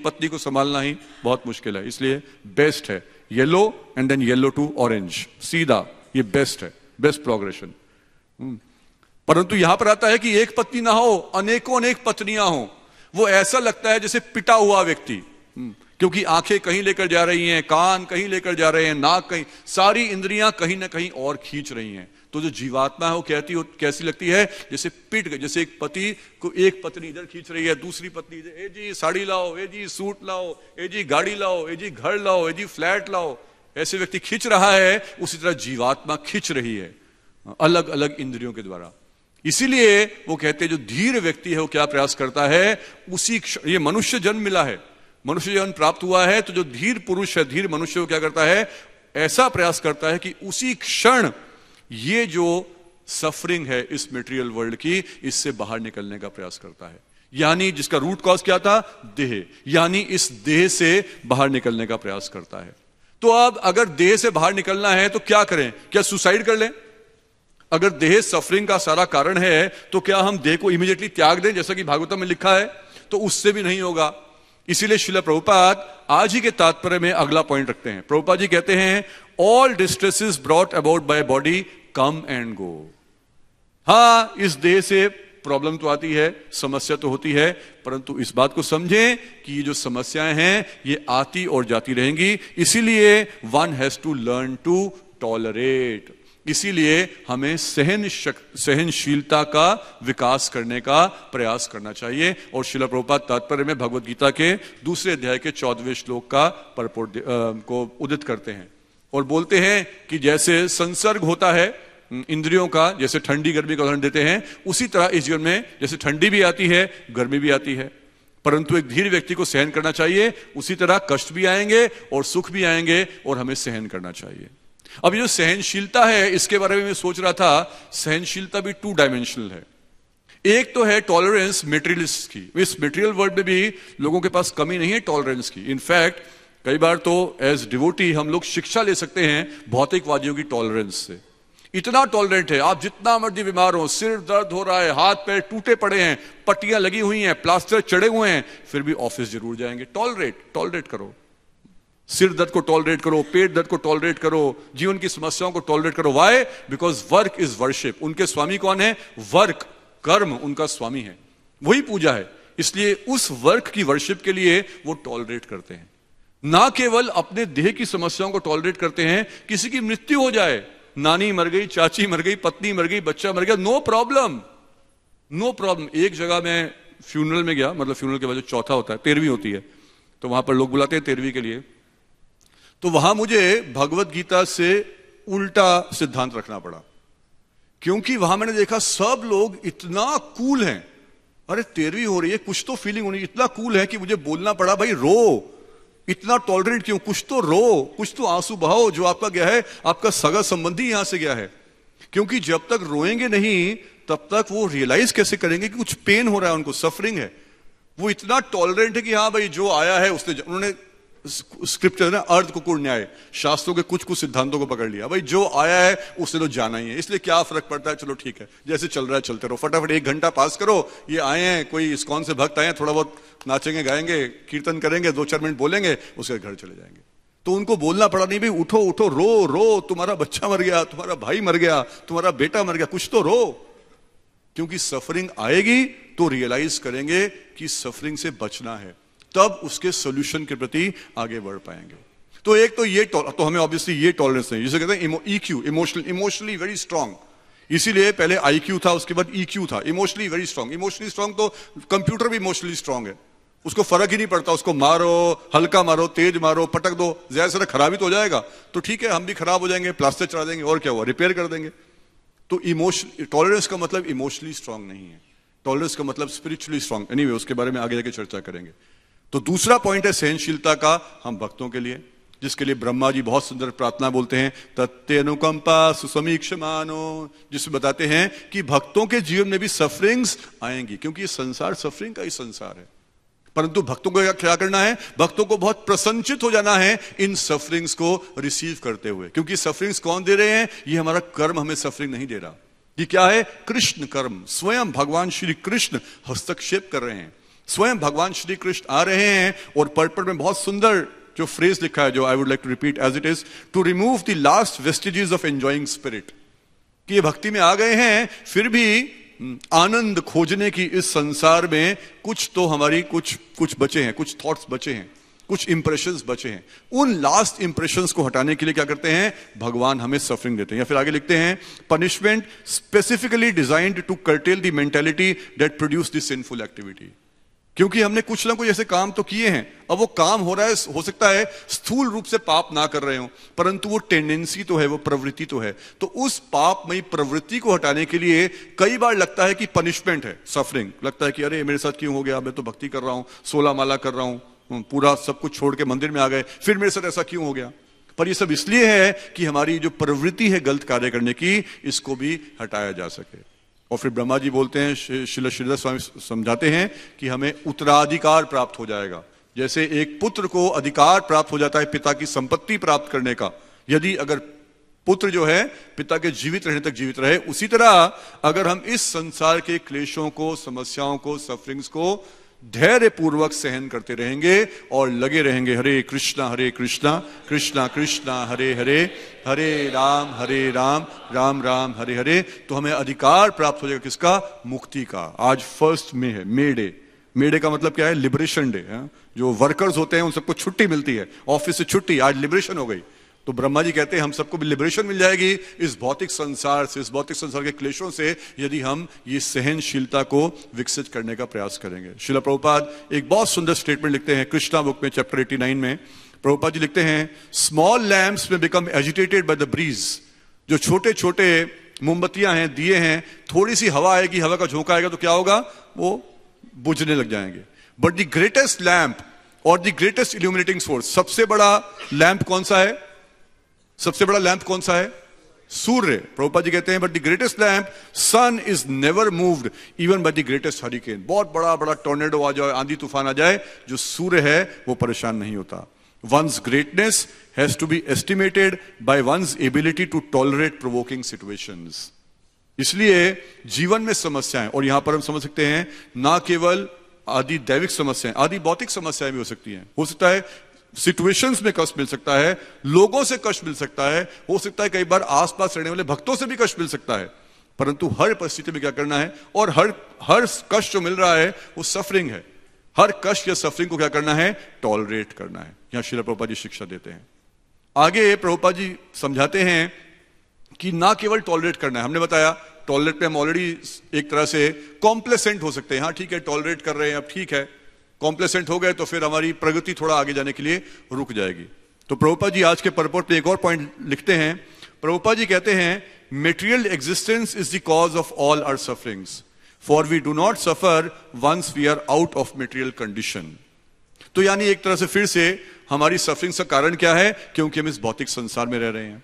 पत्नी को संभालना ही बहुत मुश्किल है। इसलिए बेस्ट है yellow and then yellow to orange, सीधा, ये बेस्ट है, बेस्ट प्रोग्रेशन। परंतु यहां पर आता है कि एक पत्नी ना हो, अनेकों अनेक पत्नियां हो। वो ऐसा लगता है जैसे पिटा हुआ व्यक्ति, क्योंकि आंखें कहीं लेकर जा रही हैं, कान कहीं लेकर जा रहे हैं, नाक कहीं, सारी इंद्रियां कहीं ना कहीं और खींच रही हैं। तो जो जीवात्मा है वो कैसी लगती है? जैसे पिट गई, जैसे एक पति को एक पत्नी इधर खींच रही है, दूसरी पत्नी इधर, ए जी साड़ी लाओ, ए जी सूट लाओ, ए जी गाड़ी लाओ, ए जी घर लाओ, ए जी फ्लैट लाओ। ऐसे व्यक्ति खींच रहा है, उसी तरह जीवात्मा खींच रही है अलग अलग इंद्रियों के द्वारा। इसीलिए वो कहते हैं जो धीर व्यक्ति है वो क्या प्रयास करता है, उसी ये मनुष्य जन्म मिला है, मनुष्य जन्म प्राप्त हुआ है, तो जो धीर पुरुष है, धीर मनुष्य वो क्या करता है, ऐसा प्रयास करता है कि उसी क्षण ये जो सफरिंग है इस मटेरियल वर्ल्ड की, इससे बाहर निकलने का प्रयास करता है। यानी जिसका रूट कॉज क्या था? देह। यानी इस देह से बाहर निकलने का प्रयास करता है। तो अब अगर देह से बाहर निकलना है तो क्या करें? क्या सुसाइड कर लें? अगर देह सफरिंग का सारा कारण है तो क्या हम देह को इमीडिएटली त्याग दें, जैसा कि भागवतम में लिखा है? तो उससे भी नहीं होगा। इसीलिए श्रील प्रभुपाद आज ही के तात्पर्य में अगला पॉइंट रखते हैं। प्रभुपाद जी कहते हैं, all distresses brought about by body come and go. हां, इस देह से प्रॉब्लम तो आती है, समस्या तो होती है, परंतु इस बात को समझें कि ये जो समस्याएं हैं ये आती और जाती रहेंगी। इसीलिए one has to learn to tolerate. इसीलिए हमें सहनशीलता का विकास करने का प्रयास करना चाहिए। और श्रील प्रभुपाद तात्पर्य में भगवद गीता के दूसरे अध्याय के 14वें श्लोक का परपोर्ट को उदित करते हैं और बोलते हैं कि जैसे संसर्ग होता है इंद्रियों का, जैसे ठंडी गर्मी का उदाहरण देते हैं, उसी तरह इस जीवन में जैसे ठंडी भी आती है, गर्मी भी आती है, परंतु एक धीर व्यक्ति को सहन करना चाहिए। उसी तरह कष्ट भी आएंगे और सुख भी आएंगे और हमें सहन करना चाहिए। अब ये जो सहनशीलता है, इसके बारे में मैं सोच रहा था, सहनशीलता भी 2 डायमेंशनल है। एक तो है टॉलरेंस मेटेरियलिस्ट की। इस मेटेरियल वर्ल्ड में भी लोगों के पास कमी नहीं है टॉलरेंस की। इनफैक्ट कई बार तो एज डिवोटी हम लोग शिक्षा ले सकते हैं भौतिकवादियों की टॉलरेंस से। इतना टॉलरेंट है, आप जितना मर्जी बीमार हो, सिर दर्द हो रहा है, हाथ पैर टूटे पड़े हैं, पट्टियां लगी हुई हैं, प्लास्टर चढ़े हुए हैं, फिर भी ऑफिस जरूर जाएंगे। टॉलरेट करो, सिर दर्द को टॉलरेट करो, पेट दर्द को टॉलरेट करो, जीवन की समस्याओं को टॉलरेट करो। Why? Because work is worship. उनके स्वामी कौन है? वर्क, कर्म उनका स्वामी है, वही पूजा है। इसलिए उस वर्क की वर्शिप के लिए वो टॉलरेट करते हैं। ना केवल अपने देह की समस्याओं को टॉलरेट करते हैं, किसी की मृत्यु हो जाए, नानी मर गई, चाची मर गई, पत्नी मर गई, बच्चा मर गया, नो प्रॉब्लम, नो प्रॉब्लम। एक जगह मैं फ्यूनरल में गया, मतलब फ्यूनरल के बाद जो चौथा होता है, 13वीं होती है, तो वहां पर लोग बुलाते हैं 13वीं के लिए। तो वहां मुझे भगवत गीता से उल्टा सिद्धांत रखना पड़ा, क्योंकि वहां मैंने देखा सब लोग इतना कूल हैं। अरे 13वीं हो रही है, कुछ तो फीलिंग होनी, इतना कूल है कि मुझे बोलना पड़ा, भाई रो, इतना टॉलरेट क्यों, कुछ तो रो, कुछ तो आंसू बहाओ। जो आपका गया है, आपका सगा संबंधी यहां से गया है, क्योंकि जब तक रोएंगे नहीं तब तक वो रियलाइज कैसे करेंगे कि कुछ पेन हो रहा है, उनको सफरिंग है। वो इतना टॉलरेंट है कि हाँ भाई जो आया है उसने, उन्होंने स्क्रिप्चर ना अर्ध कुकुर न्याय, शास्त्रों के कुछ कुछ सिद्धांतों को पकड़ लिया, भाई जो आया है उसने तो जाना ही है, इसलिए क्या फर्क पड़ता है, चलो ठीक है जैसे चल रहा है चलते रहो, फटाफट 1 घंटा पास करो। ये आए हैं, कोई इस्कॉन से भक्त आए हैं, थोड़ा बहुत नाचेंगे, गाएंगे, कीर्तन करेंगे, 2-4 मिनट बोलेंगे, उसके घर चले जाएंगे। तो उनको बोलना पड़ा, नहीं भाई उठो उठो, रो रो, तुम्हारा बच्चा मर गया, तुम्हारा भाई मर गया, तुम्हारा बेटा मर गया, कुछ तो रो। क्योंकि सफरिंग आएगी तो रियलाइज करेंगे कि सफरिंग से बचना है, तब उसके सॉल्यूशन के प्रति आगे बढ़ पाएंगे। तो एक तो ये तो हमें ऑब्वियसली ये टॉलरेंस नहीं, जिसे कहते हैं EQ, इमोशनली वेरी स्ट्रांग। इसीलिए पहले IQ था, उसके बाद EQ था, emotionally very strong. Emotionally strong तो कंप्यूटर भी इमोशनली स्ट्रांग है, उसको फर्क ही नहीं पड़ता, उसको मारो, हल्का मारो, तेज मारो, पटक दो, ज्यादा से खराबी तो हो जाएगा, तो ठीक है हम भी खराब हो जाएंगे, प्लास्टर चढ़ा देंगे, और क्या हुआ, रिपेयर कर देंगे। तो इमोशन, टॉलरेंस का मतलब इमोशनली स्ट्रांग नहीं है, टॉलरेंस का मतलब स्पिरिचुअली स्ट्रांग। एनीवे उसके बारे में आगे जाके चर्चा करेंगे। तो दूसरा पॉइंट है सहनशीलता का हम भक्तों के लिए, जिसके लिए ब्रह्मा जी बहुत सुंदर प्रार्थना बोलते हैं, तत्ते अनुकंपा सुसमीक्षमानो, जिसमें बताते हैं कि भक्तों के जीवन में भी सफरिंग्स आएंगी, क्योंकि ये संसार सफरिंग का ही संसार है। परंतु भक्तों को क्या करना है? भक्तों को बहुत प्रसन्नचित हो जाना है इन सफरिंग्स को रिसीव करते हुए, क्योंकि सफरिंग्स कौन दे रहे हैं? ये हमारा कर्म हमें सफरिंग नहीं दे रहा। ये क्या है? कृष्ण कर्म। स्वयं भगवान श्री कृष्ण हस्तक्षेप कर रहे हैं, स्वयं भगवान श्री कृष्ण आ रहे हैं। और पर्पट में बहुत सुंदर जो फ्रेज लिखा है, जो I would like to repeat as it is, to remove the last vestiges of enjoying spirit. कि ये भक्ति में आ गए हैं, फिर भी आनंद खोजने की इस संसार में कुछ तो हमारी कुछ बचे हैं, कुछ थॉट्स बचे हैं, कुछ इंप्रेशंस बचे हैं। उन लास्ट इंप्रेशंस को हटाने के लिए क्या करते हैं? भगवान हमें सफरिंग देते हैं। या फिर आगे लिखते हैं, punishment specifically designed to curtail the mentality that produce the sinful activity. क्योंकि हमने कुछ ना कुछ ऐसे काम तो किए हैं, अब वो काम हो रहा है, हो सकता है स्थूल रूप से पाप ना कर रहे हो, परंतु वो टेंडेंसी तो है, वो प्रवृत्ति तो है। तो उस पापमयी प्रवृत्ति को हटाने के लिए कई बार लगता है कि पनिशमेंट है, सफरिंग। लगता है कि अरे मेरे साथ क्यों हो गया, मैं तो भक्ति कर रहा हूं, 16 माला कर रहा हूं, पूरा सब कुछ छोड़ के मंदिर में आ गए, फिर मेरे साथ ऐसा क्यों हो गया? पर ये सब इसलिए है कि हमारी जो प्रवृत्ति है गलत कार्य करने की, इसको भी हटाया जा सके। और फिर ब्रह्मा जी बोलते हैं, श्रील श्रीधर स्वामी समझाते हैं कि हमें उत्तराधिकार प्राप्त हो जाएगा। जैसे एक पुत्र को अधिकार प्राप्त हो जाता है पिता की संपत्ति प्राप्त करने का, यदि अगर पुत्र जो है पिता के जीवित रहने तक जीवित रहे, उसी तरह अगर हम इस संसार के क्लेशों को, समस्याओं को, सफरिंग्स को धैर्य पूर्वक सहन करते रहेंगे और लगे रहेंगे हरे कृष्णा कृष्णा कृष्णा हरे हरे, हरे राम राम राम हरे हरे, तो हमें अधिकार प्राप्त हो जाएगा किसका? मुक्ति का। आज 1 मई है, मे डे। मे डे का मतलब क्या है? Liberation day. जो वर्कर्स होते हैं उन सबको छुट्टी मिलती है, ऑफिस से छुट्टी, आज लिबरेशन हो गई। तो ब्रह्मा जी कहते हैं हम सबको भी लिबरेशन मिल जाएगी इस भौतिक संसार से, इस भौतिक संसार के क्लेशों से, यदि हम ये सहनशीलता को विकसित करने का प्रयास करेंगे। श्रील प्रभुपाद एक बहुत सुंदर स्टेटमेंट लिखते हैं कृष्णा बुक में, चैप्टर 89 में। प्रभुपाद जी लिखते हैं, स्मॉल लैम्प्स में become agitated by the breeze. जो छोटे छोटे मोमबत्तियां हैं, दिए हैं, थोड़ी सी हवा आएगी, हवा का झोंका आएगा तो क्या होगा? वो बुझने लग जाएंगे। बट द ग्रेटेस्ट लैम्प और द ग्रेटेस्ट इल्यूमिनेटिंग सोर्स, सबसे बड़ा लैंप कौन सा है? सबसे बड़ा लैंप कौन सा है? सूर्य। प्रभुपाद जी कहते हैं, but the greatest lamp sun is never moved even by the greatest hurricane. बहुत बड़ा बड़ा टोर्नेडो आ जाए, आंधी तूफान आ जाए, जो सूर्य है वो परेशान नहीं होता। One's greatness has to be estimated by one's ability to tolerate provoking situations. इसलिए जीवन में समस्याएं, और यहां पर हम समझ सकते हैं ना केवल आदि दैविक समस्याएं, आदि भौतिक समस्याएं भी हो सकती हैं। हो सकता है सिचुएशंस में कष्ट मिल सकता है, लोगों से कष्ट मिल सकता है, हो सकता है कई बार आसपास रहने वाले भक्तों से भी कष्ट मिल सकता है, परंतु हर परिस्थिति में क्या करना है? और हर कष्ट जो मिल रहा है वो सफरिंग है। हर कष्ट या सफरिंग को क्या करना है? टॉलरेट करना है। यहां श्रील प्रभुपाद जी शिक्षा देते हैं। आगे प्रभुपाद जी समझाते हैं कि ना केवल टॉलरेट करना है, हमने बताया टॉलरेट पे हम ऑलरेडी एक तरह से कॉम्प्लेसेंट हो सकते हैं। हाँ ठीक है, टॉलरेट कर रहे हैं, अब ठीक है, कॉम्प्लेसेंट हो गए तो फिर हमारी प्रगति थोड़ा आगे जाने के लिए रुक जाएगी। तो प्रभुपाद जी आज के परपोर्ट में एक और पॉइंट लिखते हैं। प्रभुपाद जी कहते हैं, material existence is the cause of all our sufferings, for we do not suffer once we are out of material condition. तो यानी एक तरह से फिर से हमारी सफरिंग का कारण क्या है? क्योंकि हम इस भौतिक संसार में रह रहे हैं।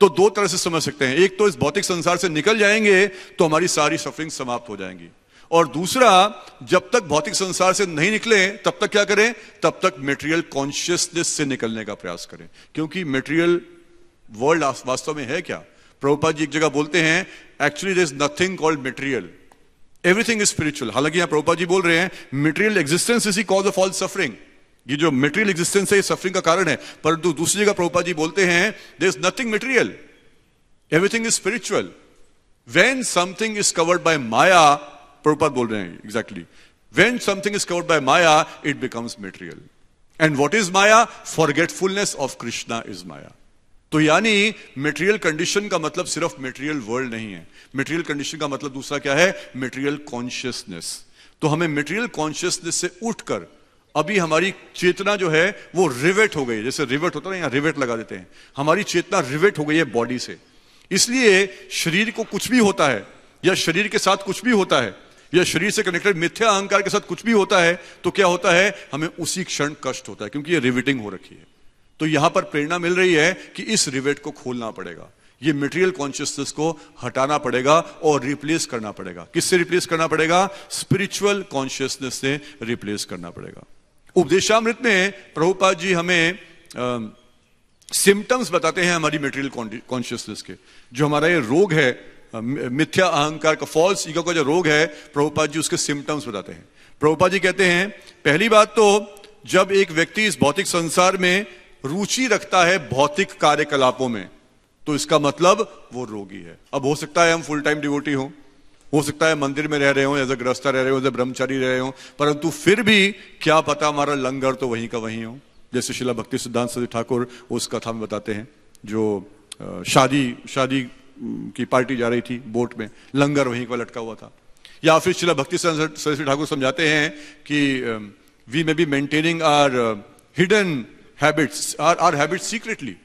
तो दो तरह से समझ सकते हैं, एक तो इस भौतिक संसार से निकल जाएंगे तो हमारी सारी सफरिंग समाप्त हो जाएंगी, और दूसरा जब तक भौतिक संसार से नहीं निकले तब तक क्या करें? तब तक मेटेरियल कॉन्शियसनेस से निकलने का प्रयास करें। क्योंकि मेटेरियल वर्ल्ड वास्तव में है क्या? प्रभुपाद जी एक जगह बोलते हैं, actually there is nothing called material, everything is spiritual. हालांकि यहां प्रभुपाद जी बोल रहे हैं material existence is the cause of all suffering, ये जो मेटेरियल एग्जिस्टेंस है ये सफरिंग का कारण है, परंतु दूसरी जगह प्रभुपाद जी बोलते हैं there is nothing material, everything is spiritual. When something is covered by maya, Prabhupada बोल रहे हैं exactly, when something is covered by maya it becomes material, and what is maya? Forgetfulness of Krishna is maya. तो यानी मेटेरियल कंडीशन का मतलब सिर्फ मेटेरियल वर्ल्ड नहीं है, मेटेरियल कंडीशन का मतलब दूसरा क्या है? Material consciousness. तो हमें मेटेरियल कॉन्शियसनेस से उठकर, अभी हमारी चेतना जो है वो रिवेट हो गई, जैसे रिवेट होता है ना, यहां रिवेट लगा देते हैं, हमारी चेतना रिवेट हो गई है बॉडी से। इसलिए शरीर को कुछ भी होता है, या शरीर के साथ कुछ भी होता है, या शरीर से कनेक्टेड मिथ्या अहंकार के साथ कुछ भी होता है, तो क्या होता है? हमें उसी क्षण कष्ट होता है, क्योंकि ये रिवेटिंग हो रखी है। तो यहां पर प्रेरणा मिल रही है कि इस रिवेट को खोलना पड़ेगा, ये मटेरियल कॉन्शियसनेस को हटाना पड़ेगा और रिप्लेस करना पड़ेगा। किससे रिप्लेस करना पड़ेगा? स्पिरिचुअल कॉन्शियसनेस से रिप्लेस करना पड़ेगा। उपदेशामृत में प्रभुपाद जी हमें सिम्टम्स बताते हैं हमारी मटेरियल कॉन्शियसनेस के। जो हमारा ये रोग है, मिथ्या अहंकार का, फॉल्स ईगो का जो रोग है, प्रभुपाद जी उसके सिम्टम्स बताते हैं। प्रभुपाद जी कहते हैं पहली बात तो जब एक व्यक्ति इस भौतिक संसार में रुचि रखता है भौतिक कार्यकलापों में, तो इसका मतलब वो रोगी है। अब हो सकता है हम फुल टाइम डिवोटी हो सकता है मंदिर में रह रहे हो, एज ए गृहस्था रह रहे हो, एज ए ब्रह्मचारी रह रहे हो, परंतु फिर भी क्या पता हमारा लंगर तो वहीं का वहीं हो। जैसे श्रीला भक्ति सिद्धांत सरस्वती ठाकुर उस कथा में बताते हैं, जो शादी की पार्टी जा रही थी बोट में, लंगर वहीं का लटका हुआ था। या फिर श्रीला भक्ति सरस्वती ठाकुर समझाते हैं कि we may be maintaining our hidden habits, our habits secretly,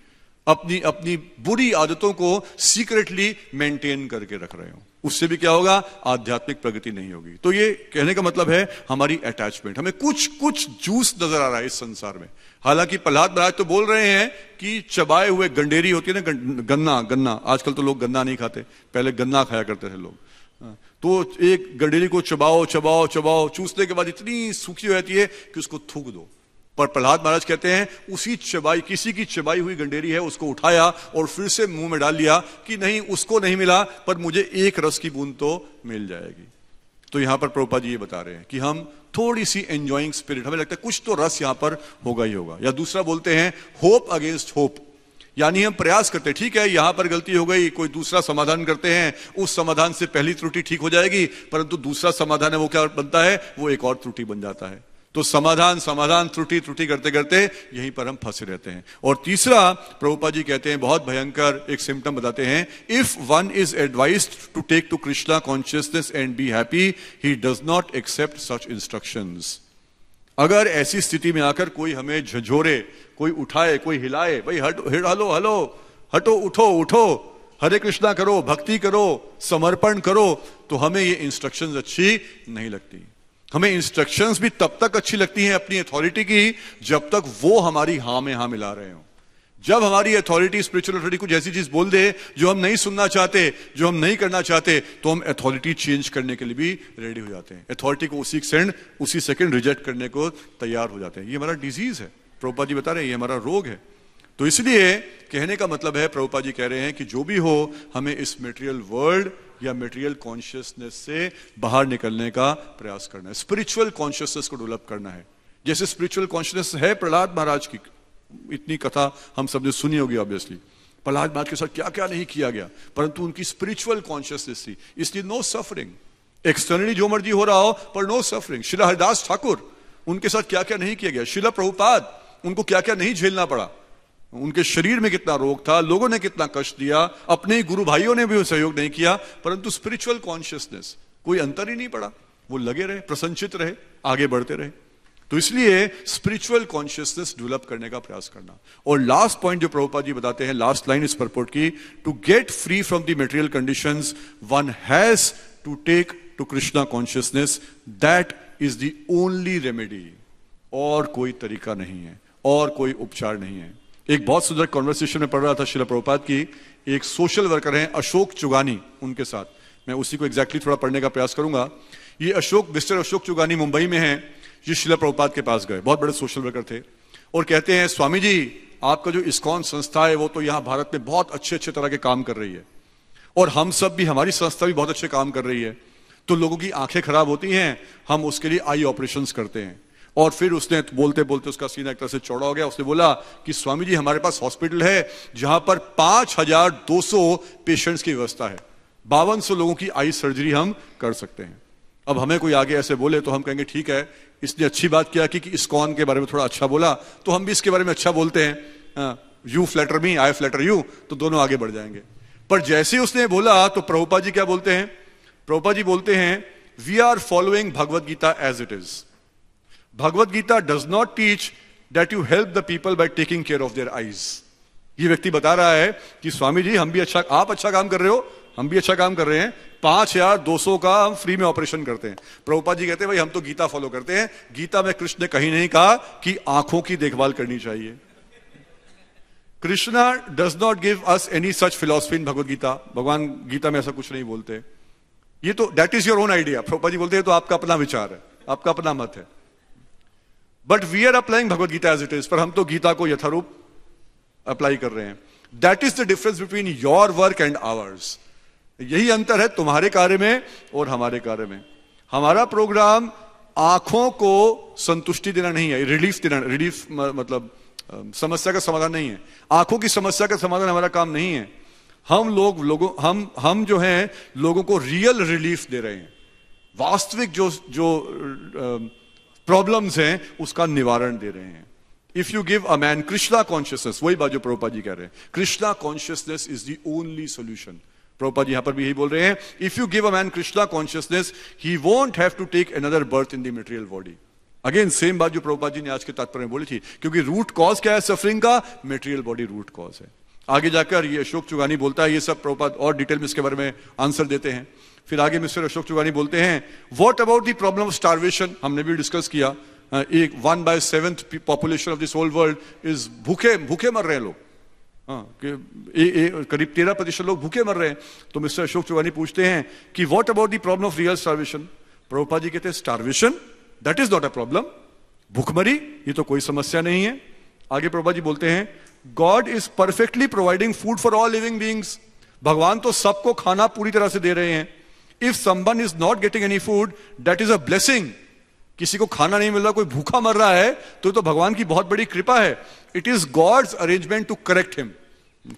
अपनी बुरी आदतों को सीक्रेटली मेंटेन करके रख रहे हो। उससे भी क्या होगा? आध्यात्मिक प्रगति नहीं होगी। तो ये कहने का मतलब है हमारी अटैचमेंट, हमें कुछ जूस नजर आ रहा है इस संसार में। हालांकि प्रहलाद महाराज तो बोल रहे हैं कि चबाए हुए गंडेरी होती है ना, गन्ना, आजकल तो लोग गन्ना नहीं खाते, पहले गन्ना खाया करते थे लोग। तो एक गंडेरी को चबाओ, चूसने के बाद इतनी सूखी हो जाती है कि उसको थूक दो। पर प्रहलाद महाराज कहते हैं उसी किसी की चबाई हुई गंडेरी है, उसको उठाया और फिर से मुंह में डाल लिया कि नहीं, उसको नहीं मिला पर मुझे एक रस की बूंद तो मिल जाएगी। तो यहां पर प्रभुपाद जी ये बता रहे हैं कि हम थोड़ी सी एंजॉइंग स्पिरिट, हमें लगता है कुछ तो रस यहां पर होगा ही होगा। या दूसरा बोलते हैं होप अगेंस्ट होप, यानी हम प्रयास करते हैं, ठीक है यहां पर गलती हो गई, कोई दूसरा समाधान करते हैं, उस समाधान से पहली त्रुटि ठीक हो जाएगी, परंतु दूसरा समाधान है वो क्या बनता है? वो एक और त्रुटि बन जाता है। तो समाधान त्रुटि करते करते यहीं पर हम फंसे रहते हैं। और तीसरा प्रभुपाद जी कहते हैं बहुत भयंकर एक सिम्टम बताते हैं, if one is advised to take to Krishna consciousness and be happy, he does not accept such instructions. अगर ऐसी स्थिति में आकर कोई हमें झंझोरे, कोई उठाए, कोई हिलाए, भाई हटो, उठो, हरे कृष्णा करो, भक्ति करो, समर्पण करो, तो हमें ये इंस्ट्रक्शंस अच्छी नहीं लगती। हमें इंस्ट्रक्शंस भी तब तक अच्छी लगती हैं अपनी अथॉरिटी की, जब तक वो हमारी हां में हां मिला रहे हो। जब हमारी अथॉरिटी, स्पिरिचुअल अथॉरिटी कुछ ऐसी चीज बोल दे जो हम नहीं सुनना चाहते, जो हम नहीं करना चाहते, तो हम अथॉरिटी चेंज करने के लिए भी रेडी हो जाते हैं। अथॉरिटी को उसी सेकंड रिजेक्ट करने को तैयार हो जाते हैं। ये हमारा डिजीज है, प्रभुपाद जी बता रहे हैं, ये हमारा रोग है। तो इसलिए कहने का मतलब है, प्रभुपाद जी कह रहे हैं कि जो भी हो, हमें इस मटेरियल वर्ल्ड या मटेरियल कॉन्शियसनेस से बाहर निकलने का प्रयास करना है, स्पिरिचुअल कॉन्शियसनेस को डेवलप करना है। जैसे स्पिरिचुअल कॉन्शियसनेस है प्रहलाद महाराज की, इतनी कथा हम सबने सुनी होगी ऑब्वियसली, प्रहलाद महाराज के साथ क्या क्या नहीं किया गया, परंतु उनकी स्पिरिचुअल कॉन्शियसनेस थी, इसलिए नो सफरिंग। एक्सटर्नली जो मर्जी हो रहा हो पर नो सफरिंग। श्रीला हरिदास ठाकुर, उनके साथ क्या क्या नहीं किया गया। श्रीला प्रभुपाद, उनको क्या क्या नहीं झेलना पड़ा। उनके शरीर में कितना रोग था, लोगों ने कितना कष्ट दिया, अपने गुरु भाइयों ने भी सहयोग नहीं किया, परंतु स्पिरिचुअल कॉन्शियसनेस कोई अंतर ही नहीं पड़ा। वो लगे रहे, प्रसन्नचित रहे, आगे बढ़ते रहे। तो इसलिए स्पिरिचुअल कॉन्शियसनेस डेवलप करने का प्रयास करना। और लास्ट पॉइंट जो प्रभुपाद जी बताते हैं, लास्ट लाइन इस परपोर्ट की, to get free from the material conditions one has to take to Krishna consciousness, that is the only remedy. और कोई तरीका नहीं है, और कोई उपचार नहीं है। एक बहुत सुंदर कॉन्वर्सेशन में पढ़ रहा था श्रीला प्रभुपाद की, एक सोशल वर्कर हैं अशोक चुगानी, उनके साथ मैं उसी को एग्जैक्टली थोड़ा पढ़ने का प्रयास करूंगा। ये मिस्टर अशोक चुगानी मुंबई में हैं, ये श्रीला प्रभुपाद के पास गए, बहुत बड़े सोशल वर्कर थे, और कहते हैं स्वामी जी आपका जो इस्कॉन संस्था है वो तो यहाँ भारत में बहुत अच्छे तरह के काम कर रही है, और हम सब भी, हमारी संस्था भी बहुत अच्छे काम कर रही है। तो लोगों की आंखें खराब होती हैं, हम उसके लिए आई ऑपरेशंस करते हैं। और फिर उसने बोलते बोलते उसका सीना एक तरह से चौड़ा हो गया। उसने बोला कि स्वामी जी हमारे पास हॉस्पिटल है जहां पर 5200 पेशेंट्स की व्यवस्था है, 5200 लोगों की आई सर्जरी हम कर सकते हैं। अब हमें कोई आगे ऐसे बोले तो हम कहेंगे ठीक है, इसने अच्छी बात किया कि इस्कॉन के बारे में थोड़ा अच्छा बोला, तो हम भी इसके बारे में अच्छा बोलते हैं, you flatter me I flatter you, तो दोनों आगे बढ़ जाएंगे। पर जैसे उसने बोला तो प्रभुपाद जी क्या बोलते हैं? प्रभुपाद जी बोलते हैं, we are following Bhagavad Gita as it is. Bhagavad Gita does not teach that you help the people by taking care of their eyes. ये व्यक्ति बता रहा है कि स्वामी जी हम भी आप अच्छा काम कर रहे हो, हम भी अच्छा काम कर रहे हैं, 5200 का हम फ्री में ऑपरेशन करते हैं। प्रभुपाद जी कहते हैं भाई हम तो गीता फॉलो करते हैं, गीता में कृष्ण ने कहीं नहीं कहा कि आंखों की देखभाल करनी चाहिए, Krishna does not give us any such philosophy in Bhagavad Gita. भगवान गीता में ऐसा कुछ नहीं बोलते। ये तो that is your own idea. Prabhupada ji बोलते हैं तो आपका अपना विचार है, आपका अपना मत है। But we are applying Bhagavad Gita as it is, पर हम तो गीता को यथारूप अप्लाई कर रहे हैं। That is the difference between your work and hours. यही अंतर है तुम्हारे कार्य में और हमारे कार्य में। हमारा प्रोग्राम आंखों को संतुष्टि देना नहीं है, रिलीफ देना। रिलीफ मतलब समस्या का समाधान नहीं है। आंखों की समस्या का समाधान हमारा काम नहीं है। हम जो हैं लोगों को रियल रिलीफ दे रहे हैं। वास्तविक जो प्रॉब्लम्स हैं उसका निवारण दे रहे हैं। If you give a man Krishna consciousness, वही बात जो प्रभुपाद जी कह रहे हैं, Krishna consciousness is the only solution. Prabhupada ji यहां पर भी यही बोल रहे हैं, if you give a man Krishna consciousness he won't have to take another birth in the material body. Again same बात जो प्रभुपाद जी ने आज के तात्पर्य में बोली थी, क्योंकि रूट कॉज क्या है सफरिंग का? मटेरियल बॉडी रूट कॉज है। आगे जाकर ये अशोक चुगानी बोलता है, ये सब प्रभुपाद और डिटेल में इसके बारे में आंसर देते हैं। फिर आगे मिस्टर अशोक चुगानी बोलते हैं, what about the problem of starvation. हमने भी डिस्कस किया, 1/7 population of this whole world is भूखे मर रहे हैं लोग। करीब 13% लोग भूखे मर रहे हैं। तो मिस्टर अशोक चुगानी पूछते हैं कि what about the problem of real starvation. Prabhupada ji कहते हैं starvation that is not a problem. भूखमरी ये तो कोई समस्या नहीं है। आगे प्रभुपाद जी बोलते हैं, God is perfectly providing food for all living beings. भगवान तो सबको खाना पूरी तरह से दे रहे हैं। If someone is not getting any food that is a blessing. किसी को खाना नहीं मिल रहा, कोई भूखा मर रहा है तो भगवान की बहुत बड़ी कृपा है। It is God's arrangement to correct him,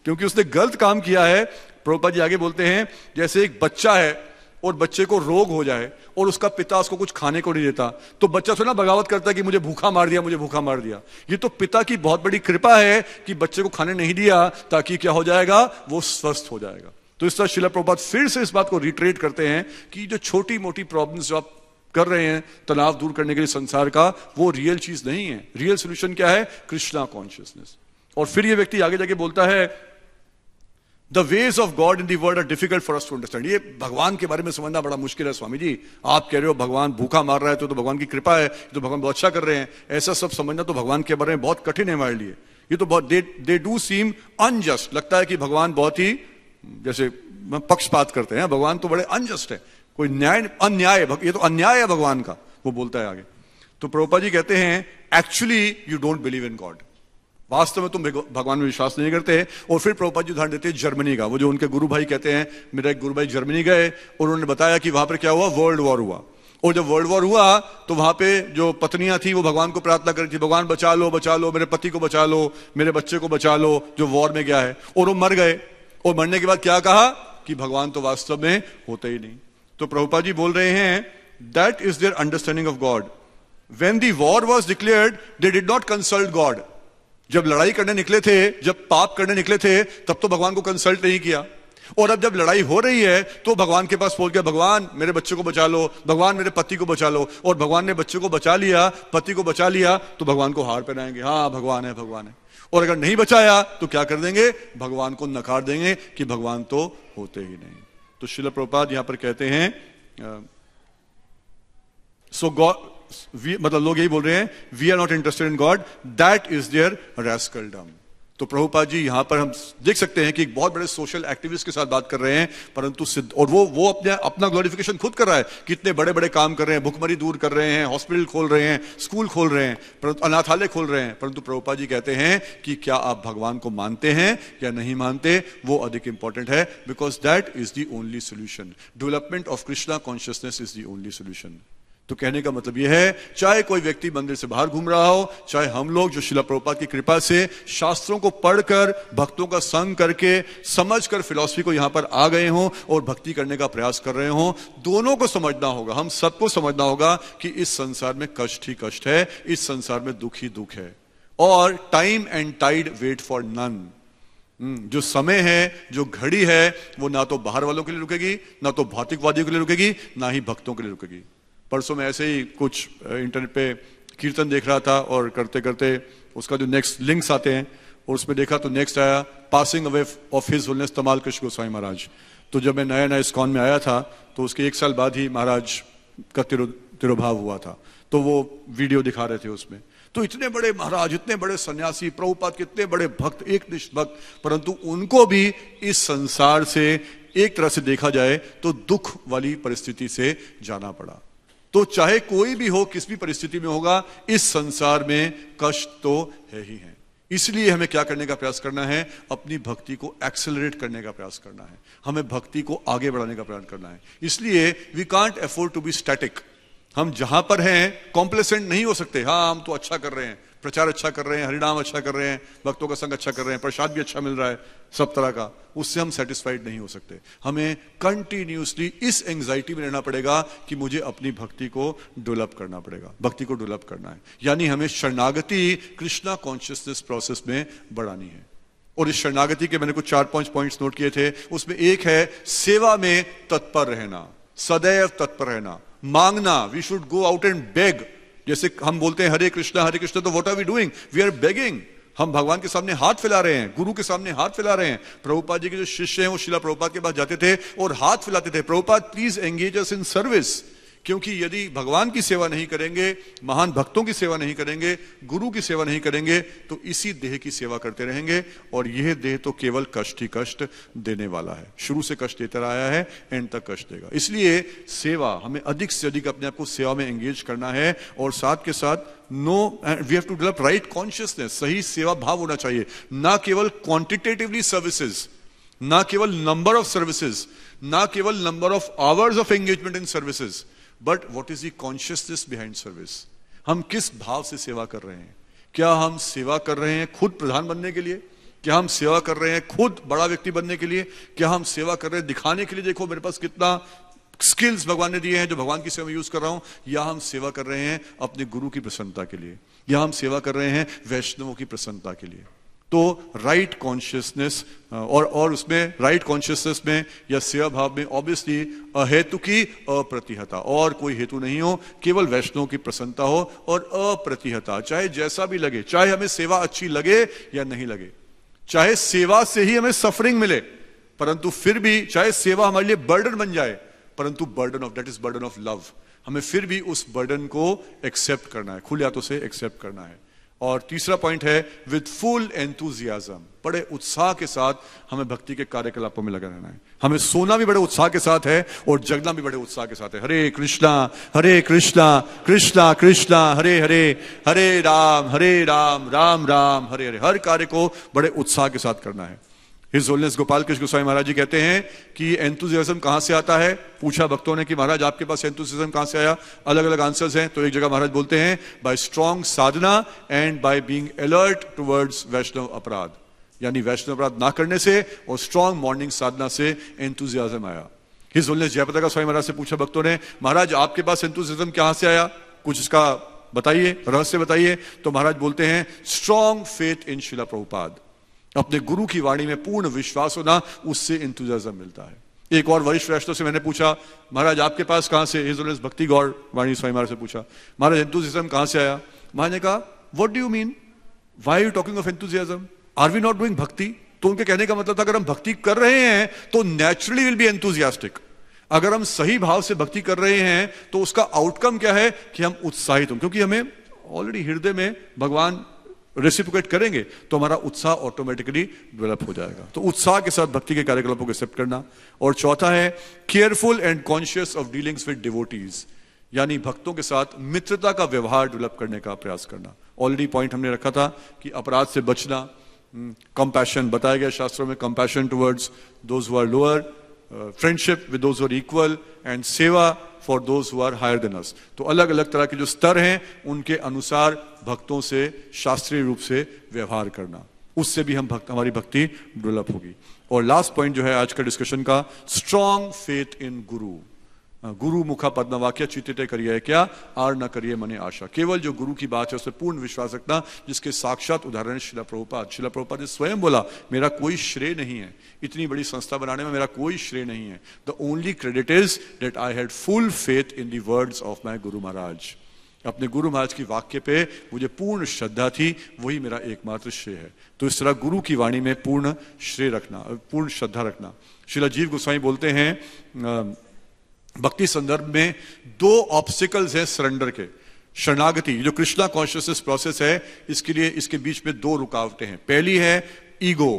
क्योंकि उसने गलत काम किया है। प्रभुपाद जी आगे बोलते हैं, जैसे एक बच्चा है और बच्चे को रोग हो जाए और उसका पिता उसको कुछ खाने को नहीं देता, तो बच्चा थोड़ा बगावत करता है कि मुझे भूखा मार दिया, मुझे भूखा मार दिया। ये तो पिता की बहुत बड़ी कृपा है कि बच्चे को खाने नहीं दिया, ताकि क्या हो जाएगा, वो स्वस्थ हो जाएगा। तो इस तरह श्रील प्रभुपाद फिर से इस बात को रिट्रेट करते हैं कि जो छोटी मोटी प्रॉब्लम्स जो आप कर रहे हैं तनाव दूर करने के लिए संसार का, वो रियल चीज नहीं है। रियल सोल्यूशन क्या है? कृष्णा कॉन्शियसनेस। और फिर ये व्यक्ति आगे जाके बोलता है, the ways of God in the world are difficult for us to understand. ये भगवान के बारे में समझना बड़ा मुश्किल है स्वामी जी। आप कह रहे हो भगवान भूखा मार रहा है तो भगवान की कृपा है, तो भगवान बहुत अच्छा कर रहे हैं। ऐसा सब समझना तो भगवान के बारे में बहुत कठिन है हमारे लिए। ये तो बहुत दे डू सीम अनजस्ट। लगता है कि भगवान बहुत ही जैसे पक्षपात करते हैं। भगवान तो बड़े अनजस्ट है, कोई अन्याय, ये तो अन्याय है भगवान का। वो बोलता है आगे। तो प्रभुपाद जी कहते हैं, actually you don't believe in God. वास्तव में तुम भगवान में विश्वास नहीं करते। और फिर प्रभुपाद जी उदाहरण देते हैं जर्मनी का। वो जो उनके गुरु भाई कहते हैं, मेरा एक गुरु भाई जर्मनी गए और उन्होंने बताया कि वहां पर क्या हुआ, वर्ल्ड वॉर हुआ। और जब वर्ल्ड वॉर हुआ तो वहां पे जो पत्नियां थी वो भगवान को प्रार्थना कर रही थी, भगवान बचा लो, मेरे पति को बचा लो, मेरे बच्चे को बचा लो जो वॉर में गया है। और वो मर गए। और मरने के बाद क्या कहा कि भगवान तो वास्तव में होते ही नहीं। तो प्रभुपाद जी बोल रहे हैं, that is their understanding of God. When the war was declared they did not consult God. जब लड़ाई करने निकले थे, जब पाप करने निकले थे, तब तो भगवान को कंसल्ट नहीं किया। और अब जब लड़ाई हो रही है तो भगवान के पास पहुंच गया, भगवान मेरे बच्चे को बचा लो, भगवान मेरे पति को बचा लो। और भगवान ने बच्चे को बचा लिया, पति को बचा लिया, तो भगवान को हार पहनाएंगे, हाँ भगवान है, भगवान है। और अगर नहीं बचाया तो क्या कर देंगे, भगवान को नकार देंगे कि भगवान तो होते ही नहीं। तो श्रील प्रभुपाद यहां पर कहते हैं, सो गॉड, मतलब लोग यही बोल रहे हैं, we are not interested in God, that is their rascaldom. तो प्रभुपाद जी यहां पर हम देख सकते हैं कि एक बहुत बड़े सोशल एक्टिविस्ट के साथ बात कर रहे हैं, परंतु सिद्ध, और वो अपना ग्लोरिफिकेशन खुद कर रहा है, कितने बड़े बड़े काम कर रहे हैं, भुखमरी दूर कर रहे हैं, हॉस्पिटल खोल रहे हैं, स्कूल खोल रहे हैं, परंतु अनाथालय खोल रहे हैं। परंतु प्रभुपाद जी कहते हैं कि क्या आप भगवान को मानते हैं या नहीं मानते, वो अधिक इंपॉर्टेंट है, because that is the only solution. Development of Krishna consciousness is the only solution. तो कहने का मतलब यह है, चाहे कोई व्यक्ति मंदिर से बाहर घूम रहा हो, चाहे हम लोग जो श्रील प्रभुपाद की कृपा से शास्त्रों को पढ़कर, भक्तों का संग करके, समझकर फिलॉसफी को यहां पर आ गए हों और भक्ति करने का प्रयास कर रहे हों, दोनों को समझना होगा, हम सबको समझना होगा कि इस संसार में कष्ट ही कष्ट है, इस संसार में दुख ही दुख है। और time and tide wait for none. जो समय है, जो घड़ी है, वो ना तो बाहर वालों के लिए रुकेगी, ना तो भौतिकवादियों के लिए रुकेगी, ना ही भक्तों के लिए रुकेगी। परसों में ऐसे ही कुछ इंटरनेट पे कीर्तन देख रहा था और करते करते उसका जो नेक्स्ट लिंक्स आते हैं और उसमें देखा तो नेक्स्ट आया, passing away of his holiness Tamal Krishna Goswami महाराज। तो जब मैं नया नया इस्कॉन में आया था तो उसके 1 साल बाद ही महाराज का तिरुभाव हुआ था, तो वो वीडियो दिखा रहे थे उसमें। तो इतने बड़े महाराज, इतने बड़े सन्यासी, प्रभुपाद के इतने बड़े भक्त, एकनिष्ठ भक्त, परंतु उनको भी इस संसार से एक तरह से देखा जाए तो दुख वाली परिस्थिति से जाना पड़ा। तो चाहे कोई भी हो, किस भी परिस्थिति में होगा, इस संसार में कष्ट तो है ही है। इसलिए हमें क्या करने का प्रयास करना है? अपनी भक्ति को एक्सेलरेट करने का प्रयास करना है, हमें भक्ति को आगे बढ़ाने का प्रयास करना है। इसलिए we can't afford to be static. हम जहां पर हैं कॉम्प्लेसेंट नहीं हो सकते। हाँ, हम तो अच्छा कर रहे हैं, प्रचार अच्छा कर रहे हैं, हरिनाम अच्छा कर रहे हैं, भक्तों का संग अच्छा कर रहे हैं, प्रसाद भी अच्छा मिल रहा है, सब तरह का, उससे हम सेटिस्फाइड नहीं हो सकते। हमें कंटिन्यूसली इस एंजाइटी में रहना पड़ेगा कि मुझे अपनी भक्ति को डेवलप करना पड़ेगा, भक्ति को डेवलप करना है। यानी हमें शरणागति कृष्णा कॉन्शियसनेस प्रोसेस में बढ़ानी है। और इस शरणागति के मैंने कुछ 4-5 पॉइंट्स नोट किए थे। उसमें एक है सेवा में तत्पर रहना, सदैव तत्पर रहना, मांगना। We should go out and beg. जैसे हम बोलते हैं हरे कृष्णा, तो what are we doing? We are begging. हम भगवान के सामने हाथ फैला रहे हैं, गुरु के सामने हाथ फैला रहे हैं। प्रभुपाद जी के जो शिष्य हैं वो शिला प्रभुपाद के पास जाते थे और हाथ फैलाते थे, Prabhupada please engage us in service. क्योंकि यदि भगवान की सेवा नहीं करेंगे, महान भक्तों की सेवा नहीं करेंगे, गुरु की सेवा नहीं करेंगे, तो इसी देह की सेवा करते रहेंगे और यह देह तो केवल कष्ट ही कष्ट देने वाला है। शुरू से कष्ट देता रहा है, एंड तक कष्ट देगा। इसलिए सेवा, हमें अधिक से अधिक अपने आप को सेवा में एंगेज करना है। और साथ के साथ we have to develop right consciousness, सही सेवा भाव होना चाहिए। ना केवल क्वांटिटेटिवली सर्विसेज, ना केवल नंबर ऑफ सर्विसेज, ना केवल number of hours of engagement in services, but what is the consciousness behind service. हम किस भाव से सेवा कर रहे हैं? क्या हम सेवा कर रहे हैं खुद प्रधान बनने के लिए? क्या हम सेवा कर रहे हैं खुद बड़ा व्यक्ति बनने के लिए? क्या हम सेवा कर रहे हैं दिखाने के लिए, देखो मेरे पास कितना स्किल्स भगवान ने दिए हैं जो भगवान की सेवा में यूज कर रहा हूं? या हम सेवा कर रहे हैं अपने गुरु की प्रसन्नता के लिए, या हम सेवा कर रहे हैं वैष्णवों की प्रसन्नता के लिए? तो राइट कॉन्शियसनेस और उसमें राइट कॉन्शियसनेस में या सेवा भाव में ऑब्वियसली अहेतु की अप्रतिहता, और कोई हेतु नहीं हो, केवल वैष्णव की प्रसन्नता हो और अप्रतिहता। चाहे जैसा भी लगे, चाहे हमें सेवा अच्छी लगे या नहीं लगे, चाहे सेवा से ही हमें सफरिंग मिले, परंतु फिर भी, चाहे सेवा हमारे लिए बर्डन बन जाए, परंतु burden of that is burden of love, हमें फिर भी उस बर्डन को एक्सेप्ट करना है, खुले हाथों से एक्सेप्ट करना है। और तीसरा पॉइंट है विद फुल एंथुजियाज्म, बड़े उत्साह के साथ हमें भक्ति के कार्यकलापों में लगा रहना है। हमें सोना भी बड़े उत्साह के साथ है और जगना भी बड़े उत्साह के साथ है। हरे कृष्णा कृष्णा कृष्णा हरे हरे, हरे राम राम राम हरे हरे। हर कार्य को बड़े उत्साह के साथ करना है। हिज होलिनेस गोपाल कृष्ण गोस्वामी महाराज जी कहते हैं कि एंथुजियाज्म कहां से आता है? पूछा भक्तों ने कि महाराज आपके पास एंथुजियाज्म कहां से आया? अलग अलग आंसर्स हैं। तो एक जगह महाराज बोलते हैं by strong sadhana and by being alert towards Vaishnava aparadh, यानी वैष्णव अपराध ना करने से और स्ट्रॉन्ग मॉर्निंग साधना से एंथुजियाज्म आया। हिज होलिनेस जयप्रदा का स्वामी महाराज से पूछा भक्तों ने, महाराज आपके पास एंथुजियाज्म कहां से आया? कुछ इसका बताइए, रहस्य बताइए। तो महाराज बोलते हैं स्ट्रॉन्ग फेथ इन शिला प्रभुपाद, अपने गुरु की वाणी में पूर्ण विश्वास होना, उससे एंथुजियाज्म मिलता है। एक और वरिष्ठ वैष्णव से मैंने पूछा, महाराज आपके पास कहां से? हिज होलिनेस भक्ति गौर वाणी स्वामी महाराज से पूछा, महाराज एंथुजियाज्म कहां से आया? महाराज ने कहा what do you mean, why are you talking of enthusiasm, are we not doing bhakti? तो उनके कहने का मतलब था अगर हम भक्ति कर रहे हैं तो नेचुरली विल बी एंथुजियास्टिक। अगर हम सही भाव से भक्ति कर रहे हैं तो उसका आउटकम क्या है कि हम उत्साहित हों, क्योंकि हमें ऑलरेडी हृदय में भगवान रेसिप्रोकेट करेंगे तो हमारा उत्साह ऑटोमेटिकली डेवलप हो जाएगा। तो उत्साह के साथ भक्ति के कार्यकलापों को एक्सेप्ट करना। और चौथा है careful and conscious of dealings with devotees, यानी भक्तों के साथ मित्रता का व्यवहार डेवलप करने का प्रयास करना। ऑलरेडी पॉइंट हमने रखा था कि अपराध से बचना, कंपैशन बताया गया शास्त्रों में, compassion towards those who are lower, friendship with those who are equal and seva for those who are higher than us. तो अलग अलग तरह के जो स्तर हैं उनके अनुसार भक्तों से शास्त्रीय रूप से व्यवहार करना, उससे भी हमारी भक्ति डेवलप होगी। और लास्ट पॉइंट जो है आज का डिस्कशन का, स्ट्रॉन्ग फेथ इन गुरु। गुरु मुखा पद्मवाक्य चित्ते करिए क्या, आर न करिए मने आशा। केवल जो गुरु की बात है उससे पूर्ण विश्वास रखना, जिसके साक्षात उदाहरण शिला प्रभुपाद। शिला प्रभुपाद ने स्वयं बोला मेरा कोई श्रेय नहीं है, इतनी बड़ी संस्था बनाने में मेरा कोई श्रेय नहीं है। The only credit is that I had full faith in the words of my Guru Maharaj. अपने गुरु महाराज की वाक्य पे मुझे पूर्ण श्रद्धा थी, वही मेरा एकमात्र श्रेय है। तो इस तरह गुरु की वाणी में पूर्ण श्रेय रखना, पूर्ण श्रद्धा रखना। श्रीला जीव गोस्वामी बोलते हैं भक्ति संदर्भ में दो ऑब्स्टिकल्स हैं सरेंडर के। शरणागति, जो कृष्णा कॉन्शियसनेस प्रोसेस है, इसके लिए इसके बीच में दो रुकावटें हैं। पहली है ईगो।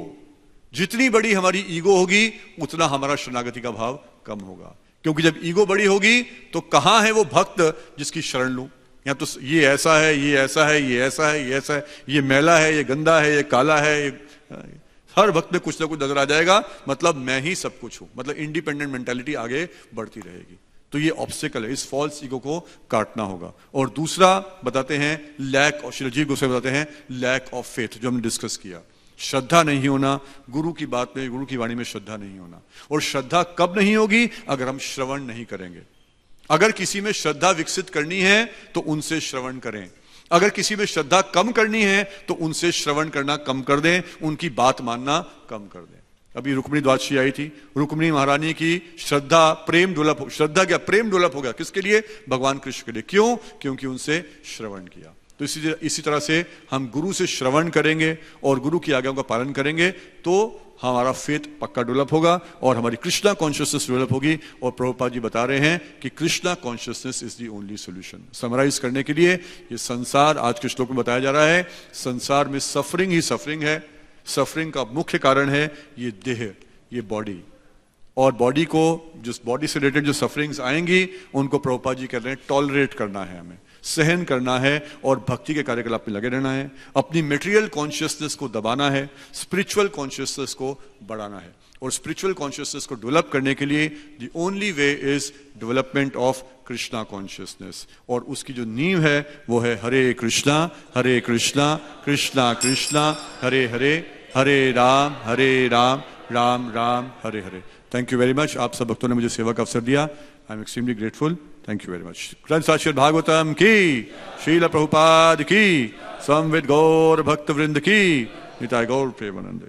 जितनी बड़ी हमारी ईगो होगी उतना हमारा शरणागति का भाव कम होगा, क्योंकि जब ईगो बड़ी होगी तो कहां है वो भक्त जिसकी शरण लूं? या तो ये ऐसा है, ये ऐसा है, ये ऐसा है, ये ऐसा है, ये मैला है, ये गंदा है, ये काला है, हर वक्त में कुछ ना कुछ नजर आ जाएगा, मतलब मैं ही सब कुछ हूं, मतलब इंडिपेंडेंट मेंटालिटी आगे बढ़ती रहेगी। तो ये ऑब्स्टिकल है, इस फॉल्स ईगो को काटना होगा। और दूसरा बताते हैं लैक, और श्री जीव गोस्वामी बताते हैं लैक ऑफ फेथ, जो हमने डिस्कस किया। श्रद्धा नहीं होना, गुरु की बात में, गुरु की वाणी में श्रद्धा नहीं होना। और श्रद्धा कब नहीं होगी? अगर हम श्रवण नहीं करेंगे। अगर किसी में श्रद्धा विकसित करनी है तो उनसे श्रवण करें, अगर किसी में श्रद्धा कम करनी है तो उनसे श्रवण करना कम कर दें, उनकी बात मानना कम कर दें। अभी रुक्मिणी द्वादशी आई थी, रुक्मिणी महारानी की श्रद्धा प्रेम डेवलप, श्रद्धा क्या प्रेम डेवलप हो गया, किसके लिए? भगवान कृष्ण के लिए। क्यों? क्योंकि उनसे श्रवण किया। तो इसी तरह से हम गुरु से श्रवण करेंगे और गुरु की आज्ञाओं का पालन करेंगे तो हमारा फेथ पक्का डेवलप होगा और हमारी कृष्णा कॉन्शियसनेस डेवलप होगी। और प्रभुपाद जी बता रहे हैं कि Krishna consciousness is the only solution. Summarise करने के लिए, ये संसार आज के श्लोक में बताया जा रहा है, संसार में सफरिंग ही सफरिंग है। सफरिंग का मुख्य कारण है ये देह, ये बॉडी। और बॉडी को, जिस बॉडी से रिलेटेड जो सफरिंग्स आएंगी उनको प्रभुपाद जी कह रहे हैं टॉलरेट करना है, हमें सहन करना है और भक्ति के कार्यकलाप में लगे रहना है। अपनी मटेरियल कॉन्शियसनेस को दबाना है, स्पिरिचुअल कॉन्शियसनेस को बढ़ाना है। और स्पिरिचुअल कॉन्शियसनेस को डेवलप करने के लिए the only way is development of Krishna consciousness. और उसकी जो नींव है वो है Hare Krishna Krishna Krishna Hare Hare, Hare Ram Ram Ram Hare Hare. Thank you very much. आप सब भक्तों ने मुझे सेवा का अवसर दिया। I am extremely grateful. Thank you very much. ग्रंथ साहिब श्रीमद् भागवतम की, श्रील प्रभुपाद की, समवेत गौर भक्त वृंद की, निताय गौर प्रेमानंद।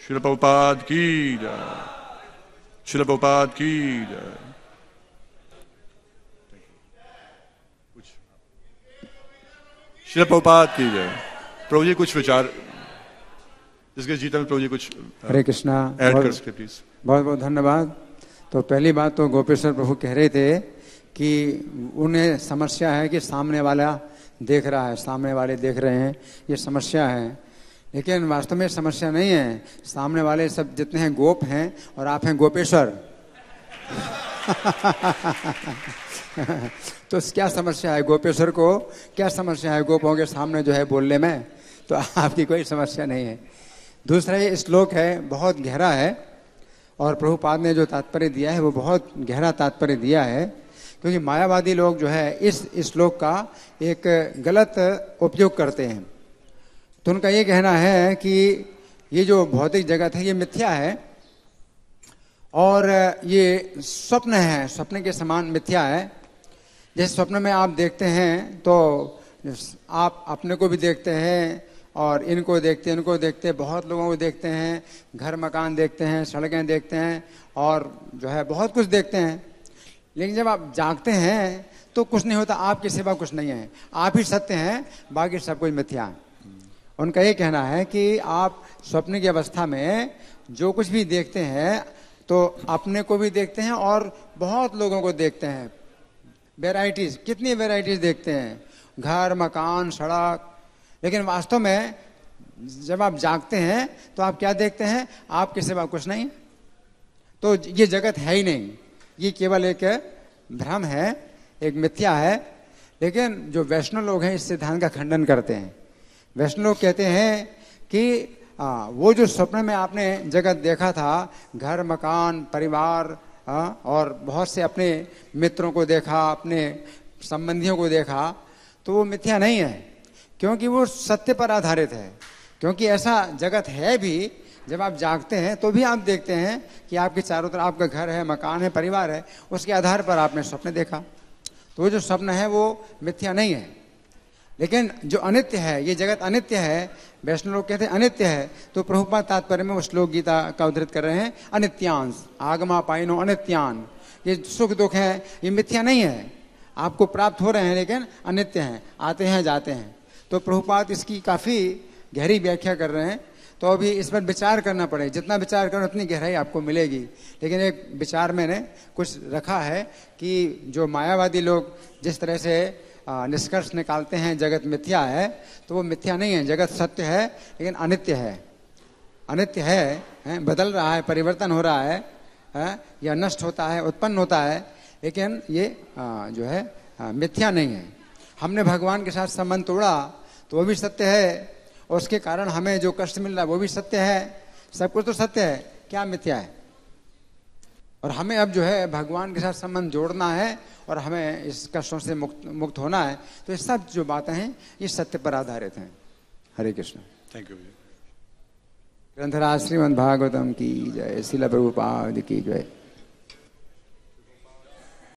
श्रील प्रभुपाद की जय, श्रील प्रभुपाद की जय। श्रील प्रभुपाद की जय। प्रभु जी कुछ विचार इसके जीता में, प्रभु जी कुछ हरे कृष्णा ऐड कर सकते प्लीज। बहुत बहुत धन्यवाद। तो पहली बात तो गोपेश्वर प्रभु कह रहे थे कि उन्हें समस्या है कि सामने वाला देख रहा है, सामने वाले देख रहे हैं, ये समस्या है। लेकिन वास्तव में समस्या नहीं है। सामने वाले सब जितने हैं गोप हैं और आप हैं गोपेश्वर। तो क्या समस्या है गोपेश्वर को? क्या समस्या है गोपों के सामने जो है बोलने में? तो आपकी कोई समस्या नहीं है। दूसरा ये श्लोक है, बहुत गहरा है और प्रभुपाद ने जो तात्पर्य दिया है वो बहुत गहरा तात्पर्य दिया है। क्योंकि मायावादी लोग जो है इस श्लोक का एक गलत उपयोग करते हैं। तो उनका ये कहना है कि ये जो भौतिक जगत है ये मिथ्या है और ये स्वप्न है, स्वप्न के समान मिथ्या है। जैसे स्वप्न में आप देखते हैं तो आप अपने को भी देखते हैं और इनको देखते हैं, इनको देखते हैं, बहुत लोगों को देखते हैं, घर मकान देखते हैं, सड़कें देखते हैं और जो है बहुत कुछ देखते हैं। लेकिन जब आप जागते हैं तो कुछ नहीं होता, आपके सिवा कुछ नहीं है, आप ही सत्य हैं, बाकी सब कुछ मिथ्या है। उनका ये कहना है कि आप स्वप्न की अवस्था में जो कुछ भी देखते हैं तो अपने को भी देखते हैं और बहुत लोगों को देखते हैं। वेराइटीज, कितनी वेराइटीज देखते हैं, घर मकान सड़क। लेकिन वास्तव में जब आप जागते हैं तो आप क्या देखते हैं? आपके सिवा कुछ नहीं। तो ये जगत है ही नहीं, ये केवल एक भ्रम है, एक मिथ्या है। लेकिन जो वैष्णव लोग हैं इस सिद्धांत का खंडन करते हैं। वैष्णव लोग कहते हैं कि वो जो स्वप्न में आपने जगत देखा था, घर मकान परिवार और बहुत से अपने मित्रों को देखा, अपने संबंधियों को देखा, तो वो मिथ्या नहीं है, क्योंकि वो सत्य पर आधारित है। क्योंकि ऐसा जगत है भी, जब आप जागते हैं तो भी आप देखते हैं कि आपके चारों तरफ आपका घर है, मकान है, परिवार है, उसके आधार पर आपने स्वप्न देखा। तो वो जो स्वप्न है वो मिथ्या नहीं है। लेकिन जो अनित्य है, ये जगत अनित्य है, वैष्णव लोग कहते हैं अनित्य है। तो प्रभुपाद तात्पर्य में वो श्लोक गीता का उद्धृत कर रहे हैं, अनित्यांश आगमा पाइनो अनित्यान। ये सुख दुख है ये मिथ्या नहीं है, आपको प्राप्त हो रहे हैं लेकिन अनित्य हैं, आते हैं जाते हैं। तो प्रभुपाद इसकी काफ़ी गहरी व्याख्या कर रहे हैं। तो अभी इस पर विचार करना पड़े, जितना विचार करो उतनी गहराई आपको मिलेगी। लेकिन एक विचार मैंने कुछ रखा है कि जो मायावादी लोग जिस तरह से निष्कर्ष निकालते हैं जगत मिथ्या है, तो वो मिथ्या नहीं है, जगत सत्य है लेकिन अनित्य है। अनित्य है, बदल रहा है, परिवर्तन हो रहा है, या नष्ट होता है, उत्पन्न होता है, लेकिन ये जो है मिथ्या नहीं है। हमने भगवान के साथ संबंध तोड़ा तो वो भी सत्य है, और उसके कारण हमें जो कष्ट मिल रहा है वो भी सत्य है। सब कुछ तो सत्य है, क्या मिथ्या है? और हमें अब जो है भगवान के साथ संबंध जोड़ना है और हमें इस कष्टों से मुक्त होना है। तो ये सब जो बातें हैं ये सत्य पर आधारित हैं। हरे कृष्ण। Thank you. ग्रंथराज श्रीमद् भागवतम की जय, श्रील प्रभुपाद की जय।